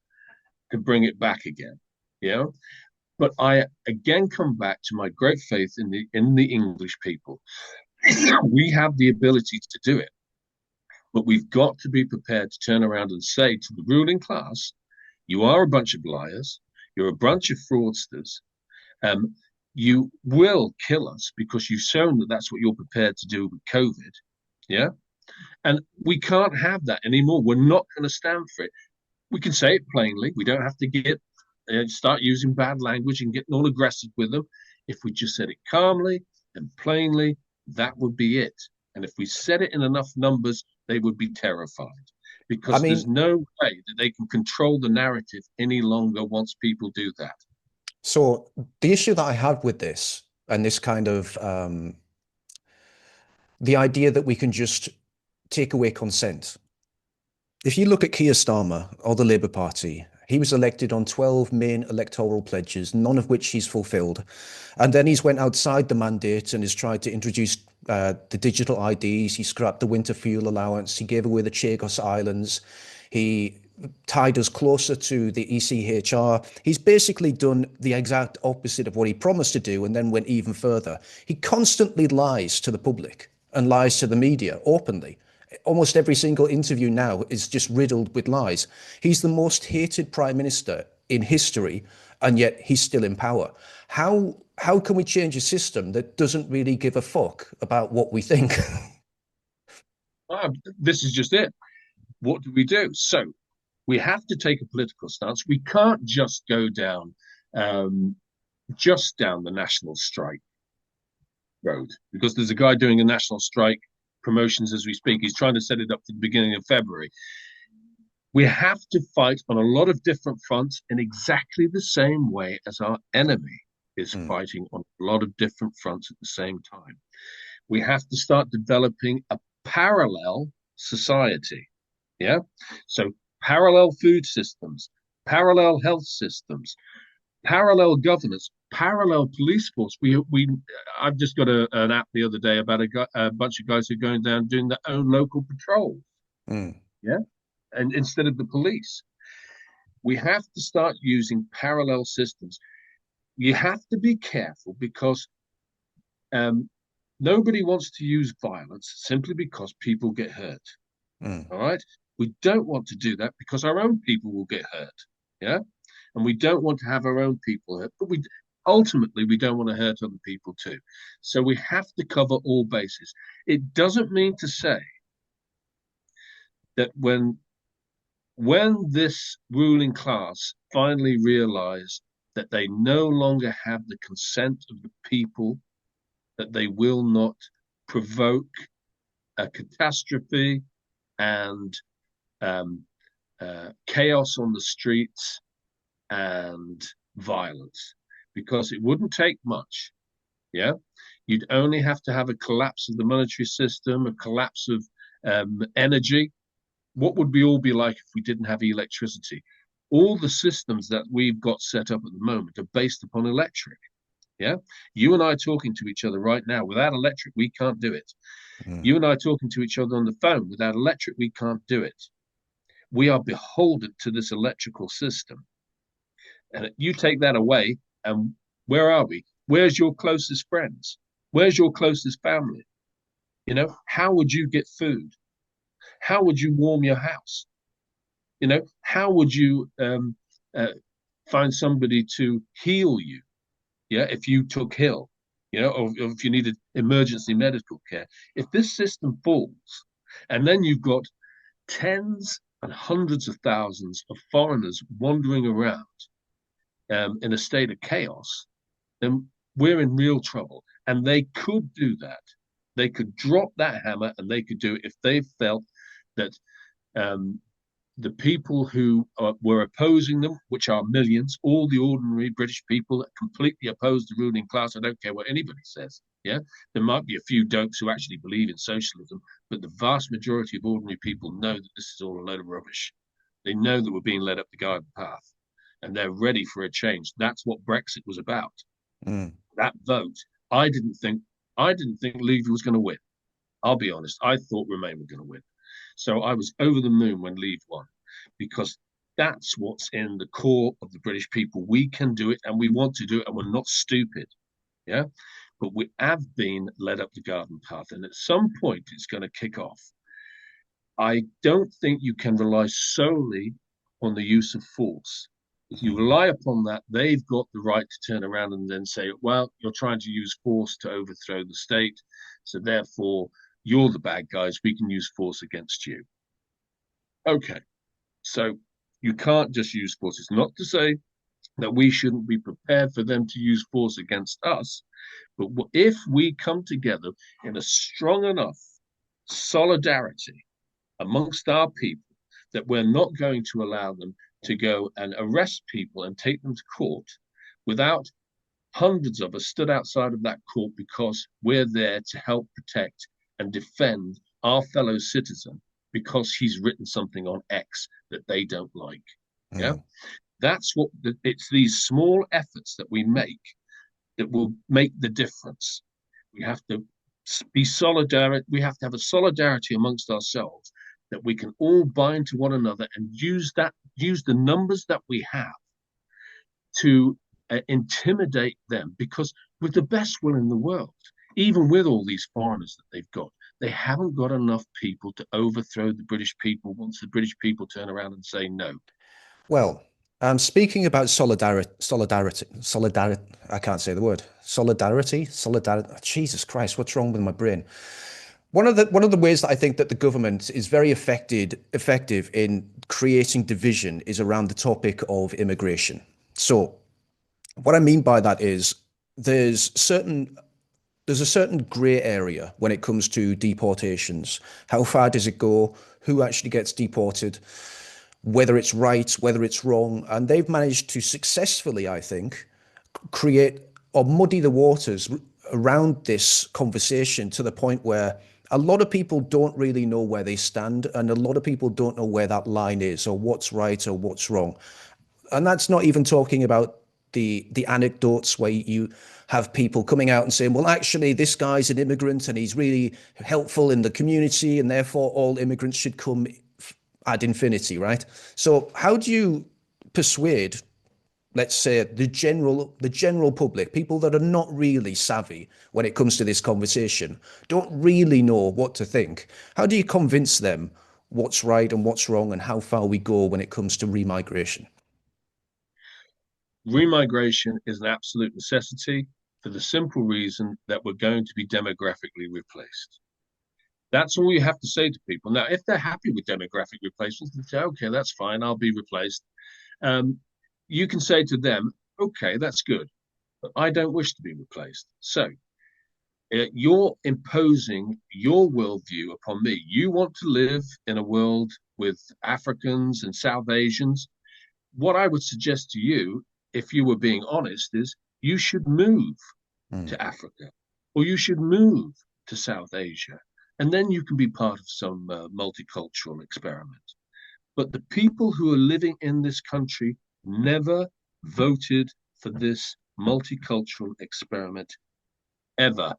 to bring it back again. You know, but I again come back to my great faith in the English people. We have the ability to do it, but we've got to be prepared to turn around and say to the ruling class, "You are a bunch of liars. You're a bunch of fraudsters. Um, you will kill us because you've shown that that's what you're prepared to do with COVID." Yeah. And we can't have that anymore. We're not going to stand for it. We can say it plainly. We don't have to start using bad language and getting all aggressive with them. If we just said it calmly and plainly, that would be it. And if we said it in enough numbers, they would be terrified I because there's mean, no way that they can control the narrative any longer once people do that. so the issue that I have with this and this kind of the idea that we can just take away consent. If you look at Keir Starmer or the Labour Party, He was elected on 12 main electoral pledges, none of which he's fulfilled. And then he's went outside the mandate and has tried to introduce the digital IDs. He scrapped the winter fuel allowance. He gave away the Chagos Islands. He tied us closer to the ECHR. He's basically done the exact opposite of what he promised to do and then went even further. He constantly lies to the public and lies to the media openly. Almost every single interview now is just riddled with lies. He's the most hated prime minister in history, and yet he's still in power. How can we change a system that doesn't really give a fuck about what we think? This is just it. What do we do? So we have to take a political stance. We can't just go down the national strike road, because there's a guy doing a national strike promotions as we speak. He's trying to set it up for the beginning of February. We have to fight on a lot of different fronts in exactly the same way as our enemy is fighting on a lot of different fronts at the same time. We have to start developing a parallel society. Yeah. So parallel food systems, parallel health systems, parallel governance, parallel police force. I've just got an app the other day about a bunch of guys who are going down doing their own local patrols. Yeah, and instead of the police, we have to start using parallel systems. You have to be careful because nobody wants to use violence simply because people get hurt. All right, we don't want to do that because our own people will get hurt. Yeah. And we don't want to have our own people hurt, but ultimately we don't want to hurt other people too. So we have to cover all bases. It doesn't mean to say that when this ruling class finally realize that they no longer have the consent of the people, that they will not provoke a catastrophe and chaos on the streets and violence, because it wouldn't take much. Yeah, you'd only have to have a collapse of the monetary system, a collapse of energy. What would we all be like if we didn't have electricity? All the systems that we've got set up at the moment are based upon electric. Yeah, you and I talking to each other right now, without electric, we can't do it. You and I talking to each other on the phone, without electric, we can't do it. We are beholden to this electrical system. And you take that away, and where are we? Where's your closest friends? Where's your closest family? You know, how would you get food? How would you warm your house? You know, how would you find somebody to heal you? Yeah, if you took ill, you know, or if you needed emergency medical care. If this system falls, and then you've got tens and hundreds of thousands of foreigners wandering around in a state of chaos, then we're in real trouble. And they could do that. They could drop that hammer, and they could do it if they felt that the people who were opposing them, which are millions, all the ordinary British people that completely oppose the ruling class. I don't care what anybody says. Yeah, there might be a few dopes who actually believe in socialism, but the vast majority of ordinary people know that this is all a load of rubbish. They know that we're being led up the garden path, and they're ready for a change. That's what Brexit was about. That vote, I didn't think Leave was going to win. I'll be honest. I thought Remain were going to win. So I was over the moon when Leave won, because that's what's in the core of the British people. We can do it, and we want to do it, and we're not stupid. Yeah. But we have been led up the garden path, and at some point it's going to kick off. I don't think you can rely solely on the use of force. If you rely upon that, they've got the right to turn around and then say, well, you're trying to use force to overthrow the state, so therefore you're the bad guys. We can use force against you. Okay, so you can't just use force. It's not to say that we shouldn't be prepared for them to use force against us, but if we come together in a strong enough solidarity amongst our people that we're not going to allow them to go and arrest people and take them to court without hundreds of us stood outside of that court, because we're there to help protect and defend our fellow citizen because he's written something on X that they don't like. Yeah, Mm. that's what it's these small efforts that we make that will make the difference. We have to be solidarity. We have to have a solidarity amongst ourselves that we can all bind to one another and use the numbers that we have to intimidate them. Because with the best will in the world, even with all these foreigners that they've got, they haven't got enough people to overthrow the British people once the British people turn around and say no. Well, speaking about solidarity, I can't say the word. Solidarity. Jesus Christ, what's wrong with my brain? One of the ways that I think that the government is very effective in creating division is around the topic of immigration. So, what I mean by that is there's certain there's a certain gray area when it comes to deportations. How far does it go? Who actually gets deported? Whether it's right, whether it's wrong. And they've managed to successfully, I think, create or muddy the waters around this conversation to the point where a lot of people don't really know where they stand, and a lot of people don't know where that line is or what's right or what's wrong. And that's not even talking about the anecdotes where you have people coming out and saying, well, actually, this guy's an immigrant and he's really helpful in the community, and therefore all immigrants should come ad infinity, right? So how do you persuade, let's say, the general public, people that are not really savvy when it comes to this conversation, don't really know what to think? How do you convince them what's right and what's wrong and how far we go when it comes to remigration? Remigration is an absolute necessity for the simple reason that we're going to be demographically replaced. That's all you have to say to people. Now, if they're happy with demographic replacements, they say, okay, that's fine, I'll be replaced. Um, you can say to them, okay, that's good, but I don't wish to be replaced. So you're imposing your worldview upon me. You want to live in a world with Africans and South Asians. What I would suggest to you, if you were being honest, is you should move Mm. to Africa or you should move to South Asia. And then you can be part of some multicultural experiment. But the people who are living in this country never voted for this multicultural experiment ever.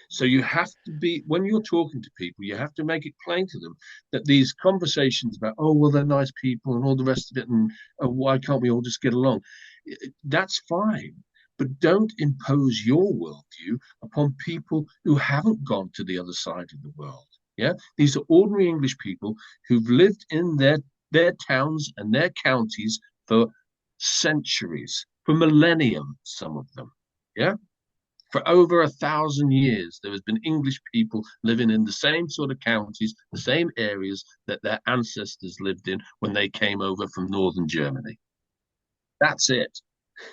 So you have to be, when you're talking to people, you have to make it plain to them that these conversations about, oh, well, they're nice people and all the rest of it, and oh, why can't we all just get along? That's fine. But don't impose your worldview upon people who haven't gone to the other side of the world. Yeah, these are ordinary English people who've lived in their towns and their counties for centuries, for millennium, some of them. Yeah, for over 1,000 years, there has been English people living in the same sort of counties, the same areas that their ancestors lived in when they came over from northern Germany. That's it.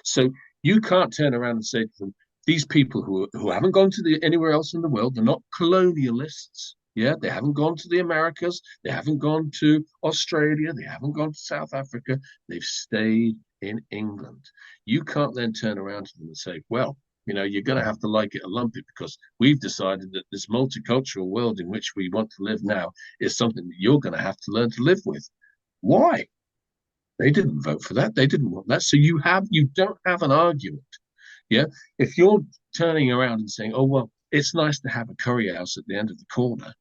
So you can't turn around and say to them, these people who haven't gone to anywhere else in the world, they're not colonialists. Yeah, they haven't gone to the Americas, they haven't gone to Australia, they haven't gone to South Africa, they've stayed in England. You can't then turn around to them and say, well, you're going to have to like it or lump it because we've decided that this multicultural world in which we want to live now is something that you're going to have to learn to live with. Why? They didn't vote for that. They didn't want that. So you don't have an argument. Yeah. If you're turning around and saying, oh, well, it's nice to have a curry house at the end of the corner.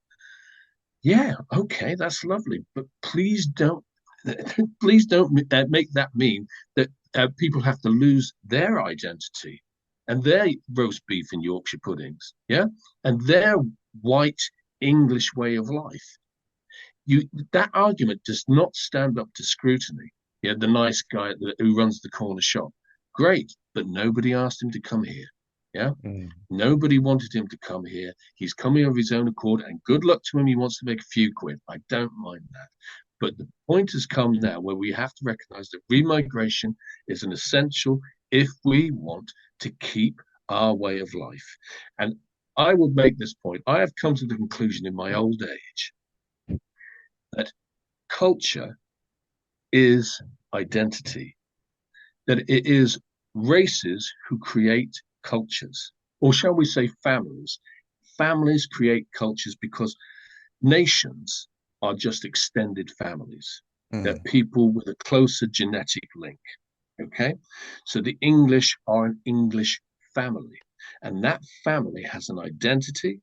Yeah, okay, that's lovely. But please don't make that mean that people have to lose their identity and their roast beef and Yorkshire puddings, yeah, and their white English way of life. That argument does not stand up to scrutiny. Yeah, the nice guy who runs the corner shop, great, but nobody asked him to come here. Yeah, Mm. nobody wanted him to come here. He's coming of his own accord, and good luck to him. He wants to make a few quid. I don't mind that. But the point has come now where we have to recognize that remigration is an essential if we want to keep our way of life. And I would make this point. I have come to the conclusion in my old age that culture is identity, that it is races who create cultures, or shall we say families. Families create cultures because nations are just extended families. They're Mm, people with a closer genetic link. Okay. So the English are an English family. And that family has an identity,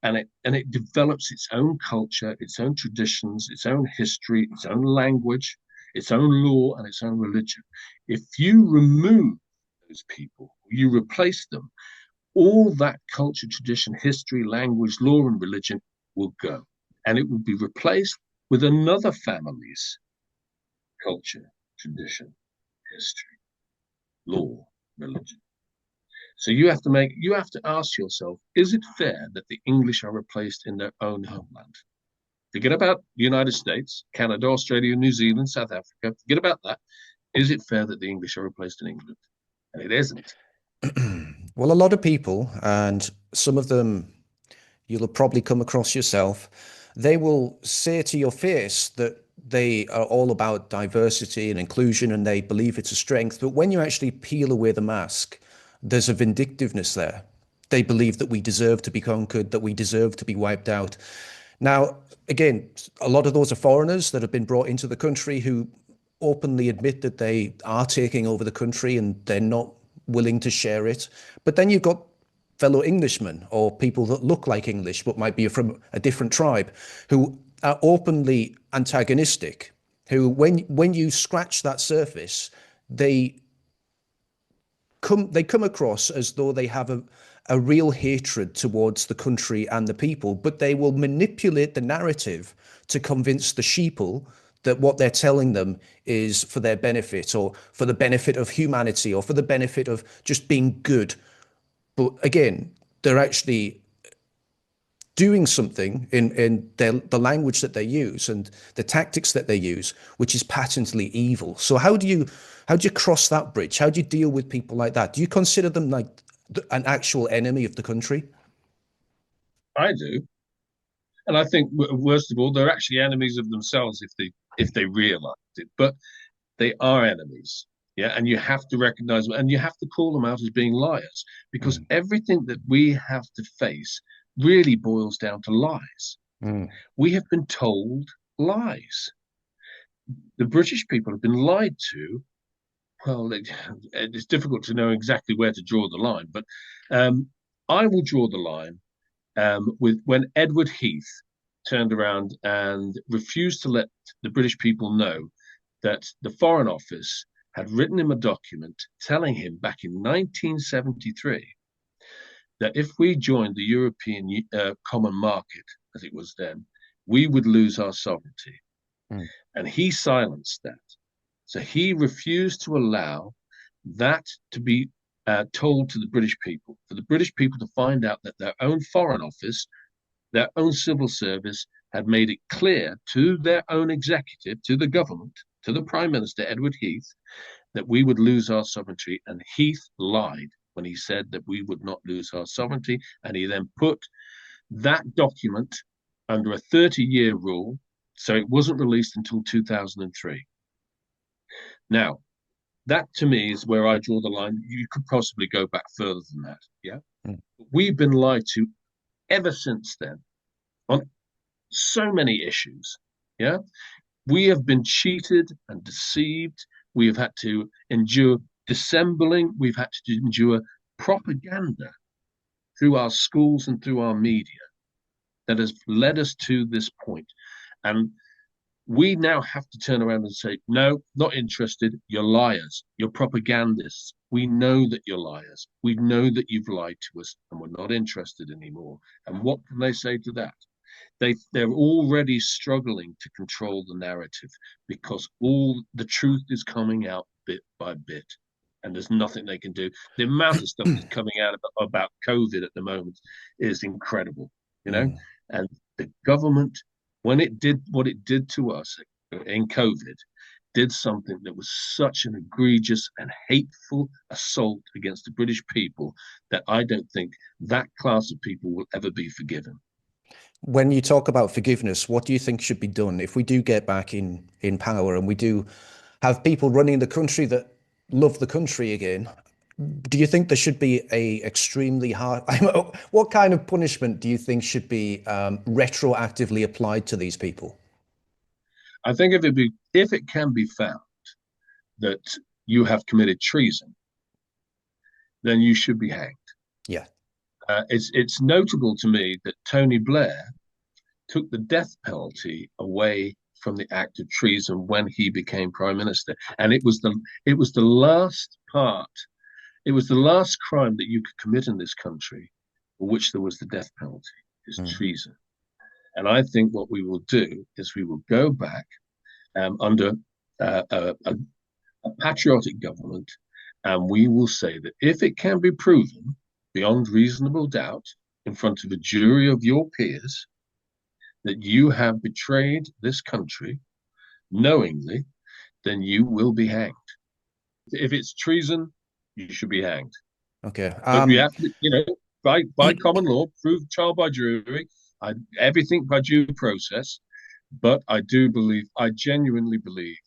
and it develops its own culture, its own traditions, its own history, its own language, its own law, and its own religion. If you remove those people, you replace them, all that culture, tradition, history, language, law, and religion will go. And it will be replaced with another family's culture, tradition, history, law, religion. So you have to ask yourself, is it fair that the English are replaced in their own homeland? Forget about the United States, Canada, Australia, New Zealand, South Africa. Forget about that. Is it fair that the English are replaced in England? And it isn't. well, a lot of people, and some of them you'll have probably come across yourself, they will say to your face that they are all about diversity and inclusion and they believe it's a strength. But when you actually peel away the mask, there's a vindictiveness there. They believe that we deserve to be conquered, that we deserve to be wiped out. Now, again, a lot of those are foreigners that have been brought into the country who openly admit that they are taking over the country and they're not willing to share it. But then you've got fellow Englishmen or people that look like English but might be from a different tribe who are openly antagonistic, who when you scratch that surface, they come across as though they have a real hatred towards the country and the people, but they will manipulate the narrative to convince the sheeple that what they're telling them is for their benefit or for the benefit of humanity or for the benefit of just being good. But again, they're actually doing something in the language that they use and the tactics that they use, which is patently evil. So how do you cross that bridge? How do you deal with people like that? Do you consider them like an actual enemy of the country? I do. And I think, worst of all, they're actually enemies of themselves if they realize it. But they are enemies. Yeah. And you have to recognize them and you have to call them out as being liars because Mm, everything that we have to face really boils down to lies. mm, We have been told lies. The British people have been lied to. Well, it's difficult to know exactly where to draw the line, but um, I will draw the line with when Edward Heath turned around and refused to let the British people know that the Foreign Office had written him a document telling him back in 1973 that if we joined the European Common Market, as it was then, we would lose our sovereignty. mm. And he silenced that. So he refused to allow that to be told to the British people, for the British people to find out that their own Foreign Office, their own civil service had made it clear to their own executive, to the government, to the Prime Minister, Edward Heath, that we would lose our sovereignty. And Heath lied when he said that we would not lose our sovereignty. And he then put that document under a 30-year rule. So it wasn't released until 2003. Now, that to me is where I draw the line. You could possibly go back further than that. Yeah. Mm. We've been lied to ever since then on so many issues. Yeah. We have been cheated and deceived. We have had to endure dissembling. We've had to endure propaganda through our schools and through our media that has led us to this point. And we now have to turn around and say, no, not interested. You're liars. You're propagandists. We know that you're liars. We know that you've lied to us and we're not interested anymore. And what can they say to that? They're already struggling to control the narrative because all the truth is coming out bit by bit and there's nothing they can do. The amount of stuff that's coming out about COVID at the moment is incredible, you know. Mm. And the government, when it did what it did to us in COVID, did something that was such an egregious and hateful assault against the British people that I don't think that class of people will ever be forgiven. When you talk about forgiveness, what do you think should be done if we do get back in power and we do have people running the country that love the country again? Do you think there should be a extremely hard? What kind of punishment do you think should be retroactively applied to these people? I think if it can be found that you have committed treason, then you should be hanged. Yeah. It's notable to me that Tony Blair took the death penalty away from the act of treason when he became prime minister, and it was the last part. It was the last crime that you could commit in this country for which there was the death penalty, is Mm. treason. And I think what we will do is we will go back under a patriotic government, and we will say that if it can be proven beyond reasonable doubt in front of a jury of your peers that you have betrayed this country knowingly, then you will be hanged. If it's treason, you should be hanged. Okay. But you have to, by common law, prove trial by jury, everything by due process. But I genuinely believe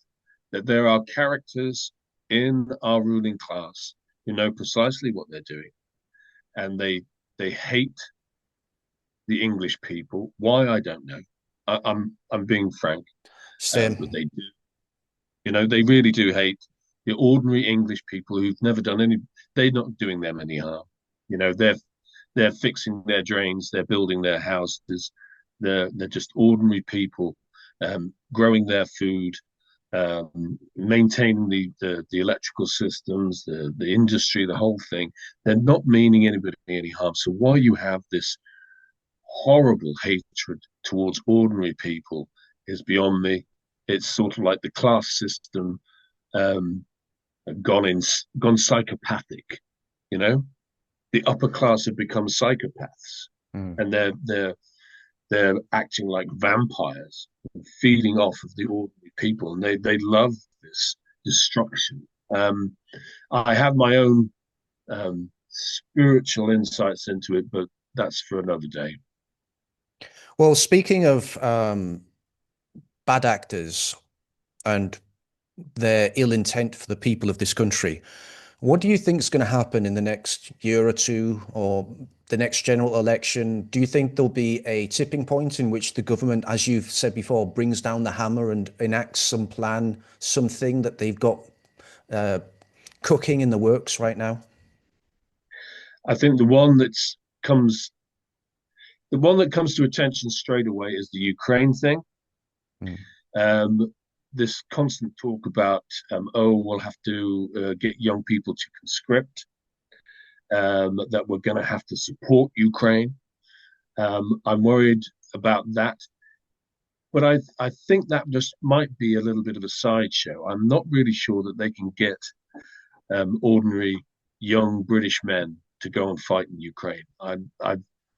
that there are characters in our ruling class who know precisely what they're doing, and they hate the English people. Why, I don't know. I'm being frank, but Same. they do. They really do hate the ordinary English people who've never done any. They're not doing them any harm. They're fixing their drains, they're building their houses. They're just ordinary people, growing their food, maintaining the electrical systems, the industry, the whole thing. They're not meaning anybody any harm. So why you have this horrible hatred towards ordinary people is beyond me. It's sort of like the class system um, gone psychopathic. You know, the upper class have become psychopaths, Mm. and they're acting like vampires, feeding off of the ordinary people, and they love this destruction. I have my own spiritual insights into it, but that's for another day. Well, speaking of bad actors and their ill intent for the people of this country, what do you think is going to happen in the next year or two, or the next general election? Do you think there'll be a tipping point in which the government, as you've said before, brings down the hammer and enacts some plan, something that they've got uh, cooking in the works right now? I think comes the one that comes to attention straight away is the Ukraine thing. Mm. Um, this constant talk about, we'll have to get young people to conscript, that we're going to have to support Ukraine. I'm worried about that, but I think that just might be a little bit of a sideshow. I'm not really sure that they can get ordinary young British men to go and fight in Ukraine.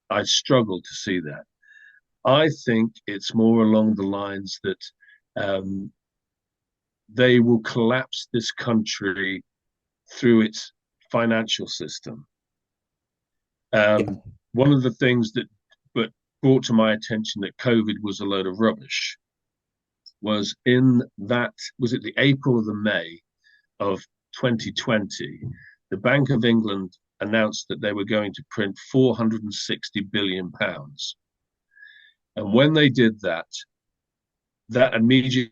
I struggle to see that. I think it's more along the lines that um, they will collapse this country through its financial system. Yeah. One of the things that but brought to my attention that COVID was a load of rubbish was was it the April or the May of 2020, the Bank of England announced that they were going to print £460 billion. And when they did that, that immediately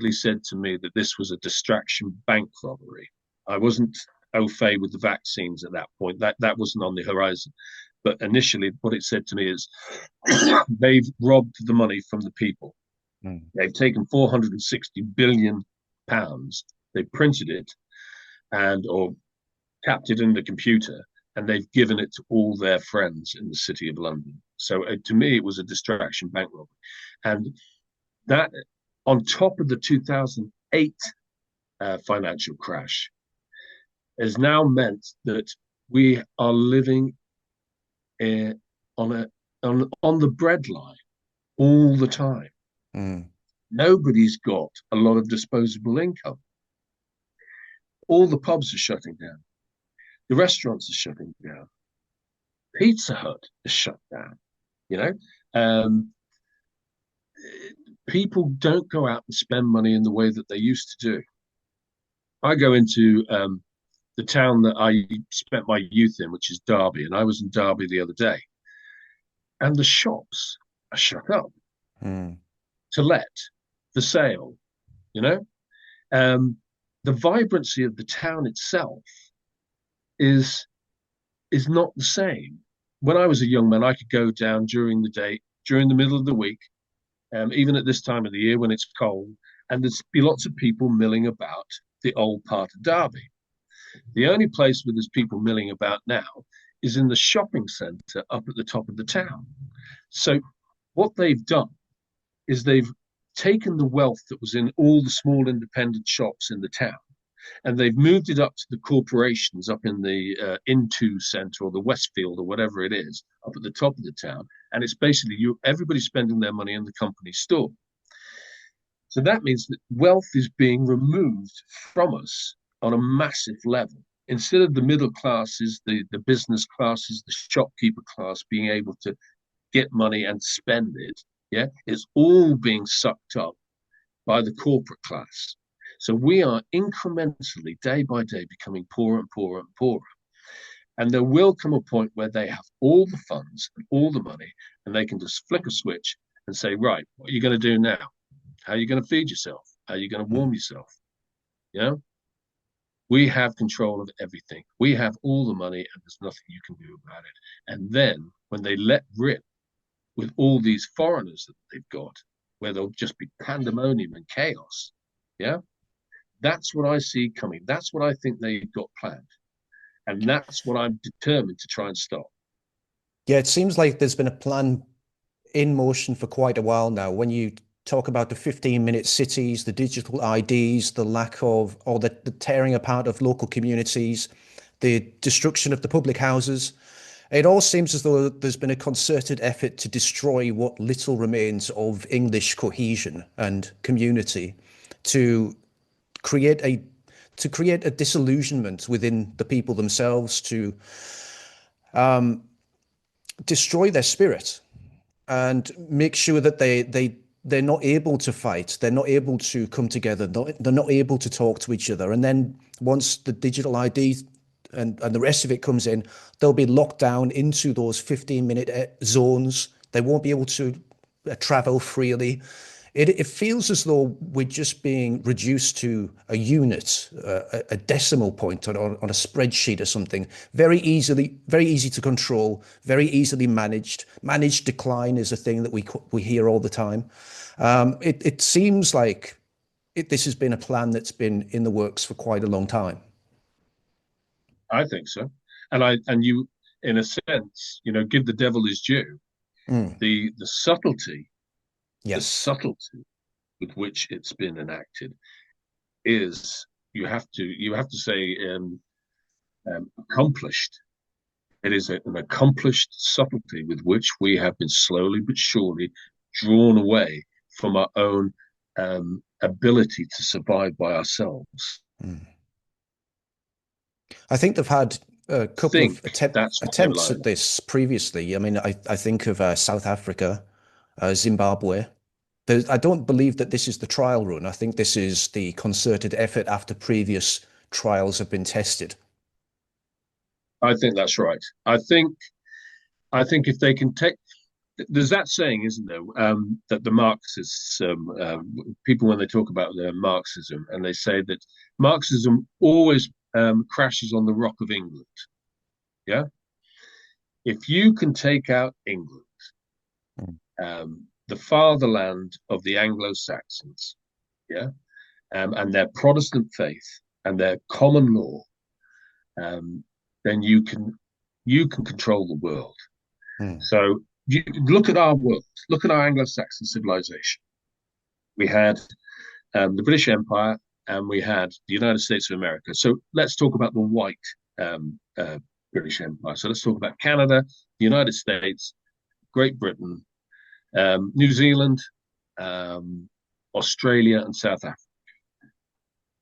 said to me that this was a distraction bank robbery. I wasn't au fait with the vaccines at that point. That wasn't on the horizon. But initially, what it said to me is they've robbed the money from the people. Mm. They've taken £460 billion, they printed it or tapped it in the computer, and they've given it to all their friends in the city of London. So to me, it was a distraction bank robbery. And that, on top of the 2008 financial crash, has now meant that we are living on the breadline all the time. Mm. Nobody's got a lot of disposable income. All the pubs are shutting down. The restaurants are shutting down. Pizza Hut is shut down. You know, um, people don't go out and spend money in the way that they used to do. I go into the town that I spent my youth in, which is Derby, and I was in Derby the other day, and the shops are shut up Mm. to let the sale, you know. Um, the vibrancy of the town itself is is not the same. When I was a young man, I could go down during the day, during the middle of the week, even at this time of the year when it's cold, and there'd be lots of people milling about the old part of Derby. The only place where there's people milling about now is in the shopping centre up at the top of the town. So what they've done is they've taken the wealth that was in all the small independent shops in the town and they've moved it up to the corporations up in the Into Centre or the Westfield or whatever it is up at the top of the town. And it's basically everybody spending their money in the company store. So that means that wealth is being removed from us on a massive level. Instead of the middle classes, the business classes, the shopkeeper class being able to get money and spend it, yeah, it's all being sucked up by the corporate class. So we are incrementally, day by day, becoming poorer and poorer and poorer. And there will come a point where they have all the funds and all the money, and they can just flick a switch and say, right, what are you going to do now? How are you going to feed yourself? How are you going to warm yourself? You know, we have control of everything. We have all the money, and there's nothing you can do about it. And then when they let rip with all these foreigners that they've got, where there'll just be pandemonium and chaos, yeah, that's what I see coming. That's what I think they've got planned. And that's what I'm determined to try and stop. Yeah, it seems like there's been a plan in motion for quite a while now. When you talk about the 15-minute cities, the digital IDs, the lack of, or the tearing apart of local communities, the destruction of the public houses, it all seems as though there's been a concerted effort to destroy what little remains of English cohesion and community, to create a disillusionment within the people themselves, to destroy their spirit and make sure that they're not able to fight, they're not able to come together, they're not able to talk to each other. And then once the digital ID and the rest of it comes in, they'll be locked down into those 15-minute zones. They won't be able to travel freely. It feels as though we're just being reduced to a unit, a decimal point on a spreadsheet or something. Very easy to control, very easily managed. Managed decline is a thing that we hear all the time. It seems like this has been a plan that's been in the works for quite a long time. I think so. And you, in a sense, give the devil his due. Mm, The subtlety, the yes. subtlety with which it's been enacted is you have to say accomplished. It is an accomplished subtlety with which we have been slowly but surely drawn away from our own ability to survive by ourselves. Mm. I think they've had a I couple of think that's what they're attempts like. at this previously. I mean, I think of South Africa, Zimbabwe. I don't believe that this is the trial run. I think this is the concerted effort after previous trials have been tested. I think that's right. I think if they can take, there's that saying, isn't there, that the Marxists, people when they talk about their Marxism, and they say that Marxism always crashes on the rock of England. Yeah, if you can take out England, Mm. the fatherland of the Anglo-Saxons, yeah, and their Protestant faith and their common law, um, then you can control the world. Mm. So you look at our world, look at our Anglo-Saxon civilization. We had the British Empire and we had the United States of America. So let's talk about the white um, uh, British Empire. So let's talk about Canada, the United States, Great Britain, New Zealand, Australia, and South Africa.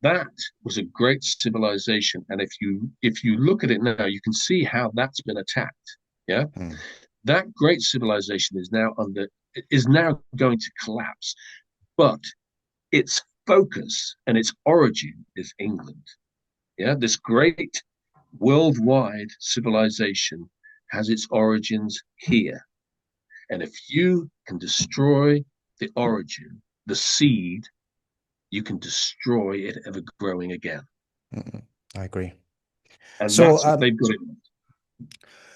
That was a great civilization, and if you look at it now, you can see how that's been attacked. Yeah, Mm. that great civilization is now going to collapse, but its focus and its origin is England. Yeah, this great worldwide civilization has its origins here. And if you can destroy the origin, the seed you can destroy it ever growing again. I agree. And So, that's what they've got in.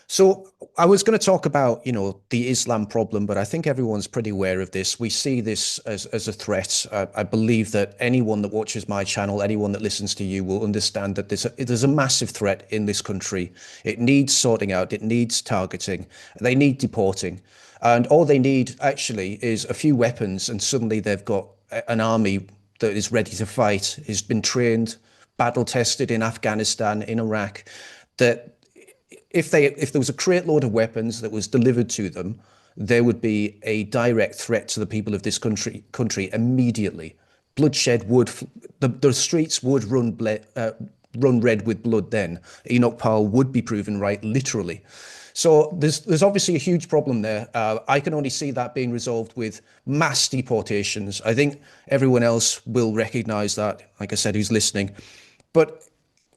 So I was going to talk about, the Islam problem, but I think everyone's pretty aware of this. We see this as a threat. I believe that anyone that watches my channel, anyone that listens to you will understand that there's a massive threat in this country. It needs sorting out. It needs targeting. They need deporting. And all they need actually is a few weapons, and suddenly they've got an army that is ready to fight, has been trained, battle tested in Afghanistan, in Iraq, that if there was a crate load of weapons that was delivered to them, there would be a direct threat to the people of this country immediately. Bloodshed would the streets would run red with blood. Then Enoch Powell would be proven right, literally. So there's obviously a huge problem there. I can only see that being resolved with mass deportations. I think everyone else will recognise that. Like I said, who's listening, but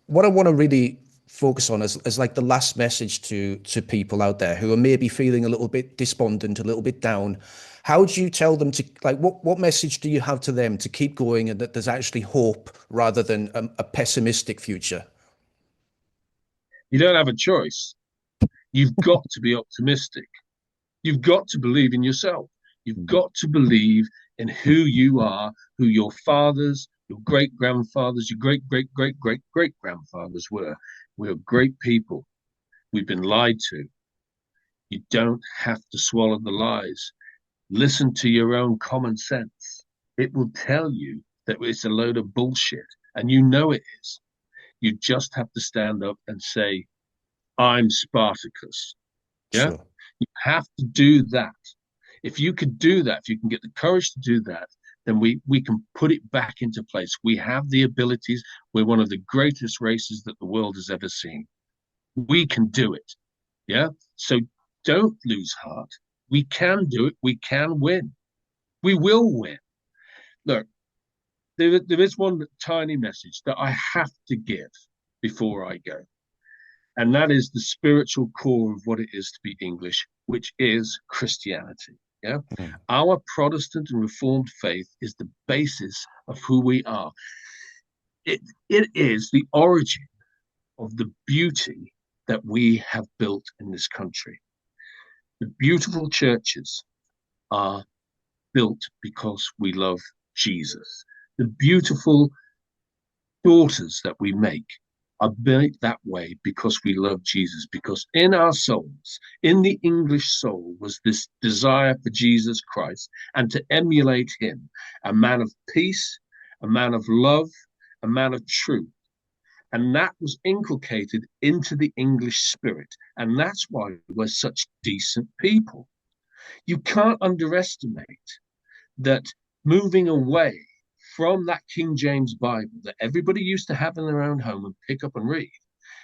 what I want to really focus on as like the last message to people out there who are maybe feeling a little bit despondent, a little bit down. How do you tell them to, like, what message do you have to them to keep going and that there's actually hope rather than a pessimistic future? You don't have a choice. You've got to be optimistic. You've got to believe in yourself. You've got to believe in who you are, who your fathers, your great grandfathers, your great great great great great grandfathers were. We're great people. We've been lied to. You don't have to swallow the lies. Listen to your own common sense. It will tell you that it's a load of bullshit, and you know it is. You just have to stand up and say, I'm Spartacus. Yeah? Sure. You have to do that. If you could do that, if you can get the courage to do that, then we can put it back into place. We have the abilities. We're one of the greatest races that the world has ever seen. We can do it. Yeah. So don't lose heart. We can do it. We can win. We will win. Look, there is one tiny message that I have to give before I go. And that is the spiritual core of what it is to be English, which is Christianity. Yeah. Mm. Our Protestant and Reformed faith is the basis of who we are. It is the origin of the beauty that we have built in this country. The beautiful churches are built because we love Jesus. The beautiful daughters that we make are built that way because we love Jesus, because in our souls, in the English soul, was this desire for Jesus Christ and to emulate him, a man of peace, a man of love, a man of truth. And that was inculcated into the English spirit. And that's why we're such decent people. You can't underestimate that moving away from that King James Bible that everybody used to have in their own home and pick up and read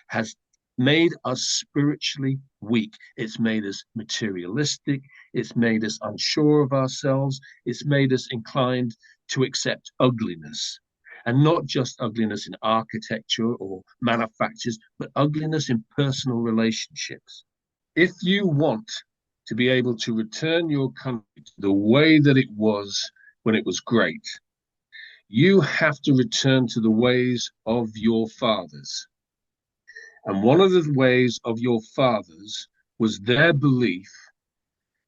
has made us spiritually weak. It's made us materialistic. It's made us unsure of ourselves. It's made us inclined to accept ugliness. And not just ugliness in architecture or manufactures, but ugliness in personal relationships. If you want to be able to return your country to the way that it was when it was great, you have to return to the ways of your fathers. And one of the ways of your fathers was their belief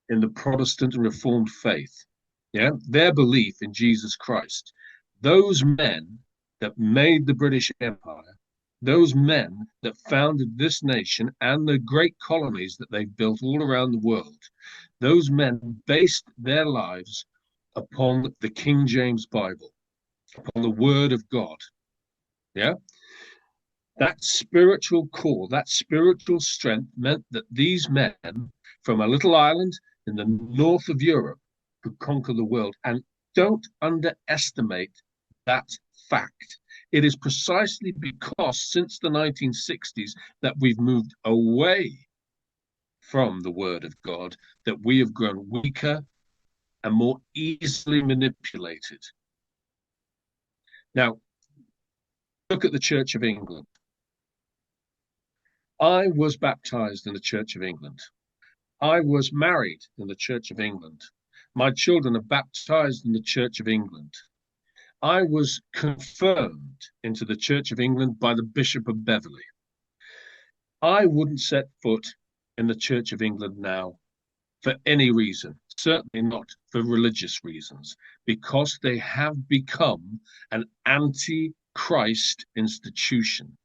in the Protestant and Reformed faith. Yeah, their belief in Jesus Christ. Those men that made the British Empire, those men that founded this nation and the great colonies that they've built all around the world, those men based their lives upon the King James Bible, upon the Word of God. Yeah. That spiritual core, that spiritual strength meant that these men from a little island in the north of Europe could conquer the world. And don't underestimate that fact. It is precisely because since the 1960s that we've moved away from the Word of God that we have grown weaker and more easily manipulated. Now, look at the Church of England. I was baptized in the Church of England. I was married in the Church of England. My children are baptized in the Church of England. I was confirmed into the Church of England by the Bishop of Beverley. I wouldn't set foot in the Church of England now for any reason, certainly not for religious reasons, because they have become an anti Christ institution.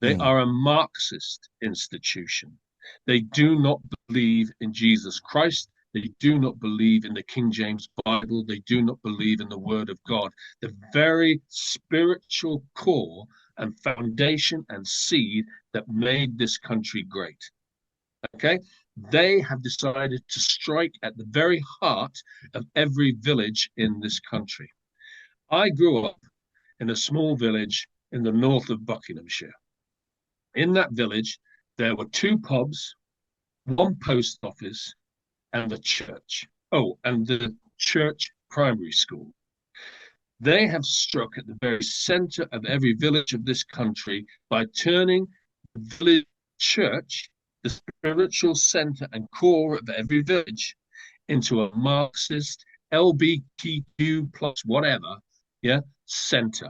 They Mm. are a Marxist institution. They do not believe in Jesus Christ. They do not believe in the King James Bible. They do not believe in the Word of God. The very spiritual core and foundation and seed that made this country great. Okay? They have decided to strike at the very heart of every village in this country. I grew up in a small village in the north of Buckinghamshire. In that village, there were two pubs, one post office, and a church. Oh, and the church primary school. They have struck at the very center of every village of this country by turning the village church, the spiritual center and core of every village, into a Marxist, LBTQ plus whatever, yeah, center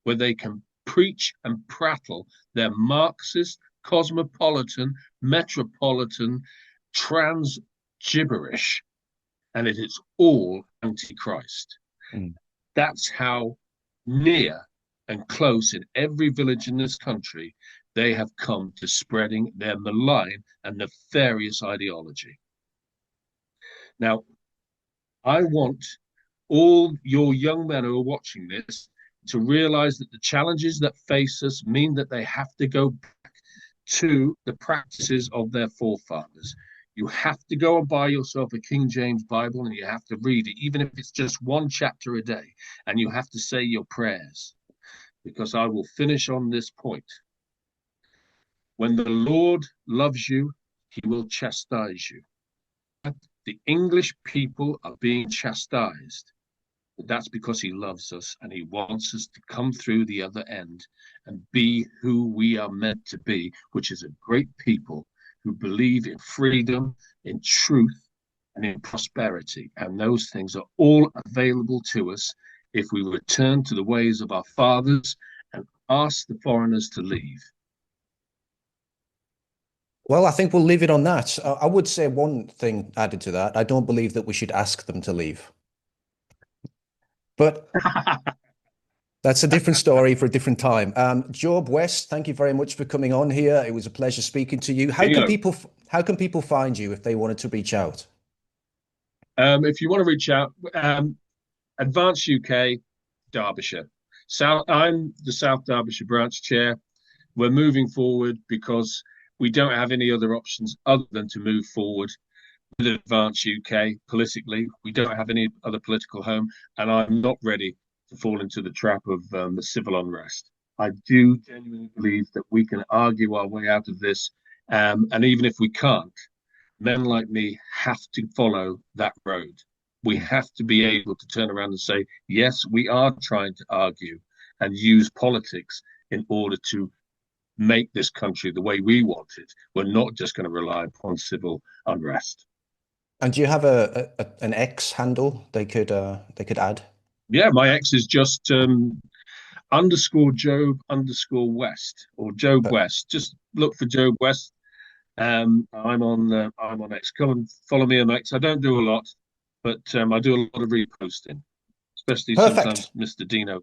where they can preach and prattle their Marxist, cosmopolitan, metropolitan, trans gibberish, and it is all anti-Christ. Mm. That's how near and close in every village in this country they have come to spreading their malign and nefarious ideology. Now, I want all your young men who are watching this to realize that the challenges that face us mean that they have to go back to the practices of their forefathers. You have to go and buy yourself a King James Bible and you have to read it, even if it's just one chapter a day, and you have to say your prayers. Because I will finish on this point. When the Lord loves you, he will chastise you. The English people are being chastised. But that's because he loves us and he wants us to come through the other end and be who we are meant to be, which is a great people who believe in freedom, in truth, and in prosperity. And those things are all available to us if we return to the ways of our fathers and ask the foreigners to leave. Well, I think we'll leave it on that. I would say one thing added to that. I don't believe that we should ask them to leave. But that's a different story for a different time. Job West, thank you very much for coming on here. It was a pleasure speaking to you. How can people find you if they wanted to reach out? If you want to reach out, Advanced UK, Derbyshire. I'm the South Derbyshire branch chair. We're moving forward because we don't have any other options other than to move forward with Advanced UK politically. We don't have any other political home, and I'm not ready to fall into the trap of the civil unrest. I do genuinely believe that we can argue our way out of this, and even if we can't, men like me have to follow that road. We have to be able to turn around and say, yes, we are trying to argue and use politics in order to make this country the way we want it. We're not just going to rely upon civil unrest. And do you have an X handle they could add? Yeah, my ex is just underscore Job underscore West or Job Per- West. Just look for Job West. I'm on X. Come and follow me on X. I don't do a lot, but I do a lot of reposting, especially Perfect. sometimes Mr. Dino.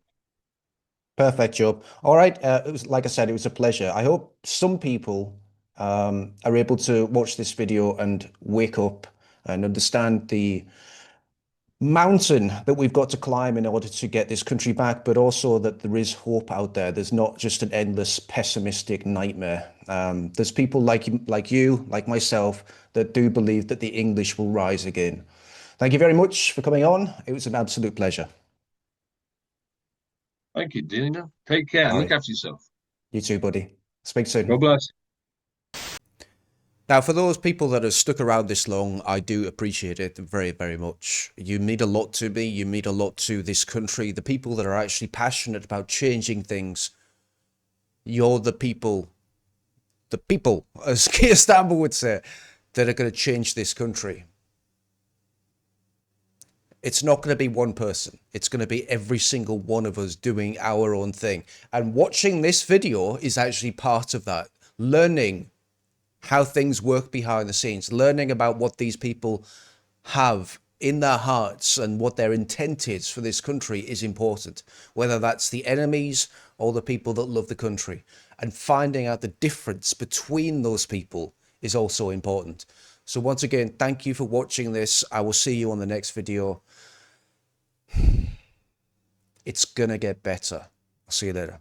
Perfect, Job. All right. It was, like I said, it was a pleasure. I hope some people are able to watch this video and wake up and understand the mountain that we've got to climb in order to get this country back, but also that there is hope out there. There's not just an endless pessimistic nightmare. There's people like you, like myself, that do believe that the English will rise again. Thank you very much for coming on. It was an absolute pleasure. Thank you, Dino. Take care. All Look right. after yourself. You too, buddy. Speak soon. God bless. Now, for those people that have stuck around this long, I do appreciate it very, very much. You mean a lot to me. You mean a lot to this country. The people that are actually passionate about changing things. You're the people, as Keir Starmer would say, that are going to change this country. It's not going to be one person. It's going to be every single one of us doing our own thing. And watching this video is actually part of that. Learning how things work behind the scenes, learning about what these people have in their hearts and what their intent is for this country is important, whether that's the enemies or the people that love the country. And finding out the difference between those people is also important. So once again, thank you for watching this. I will see you on the next video. It's gonna get better. I'll see you later.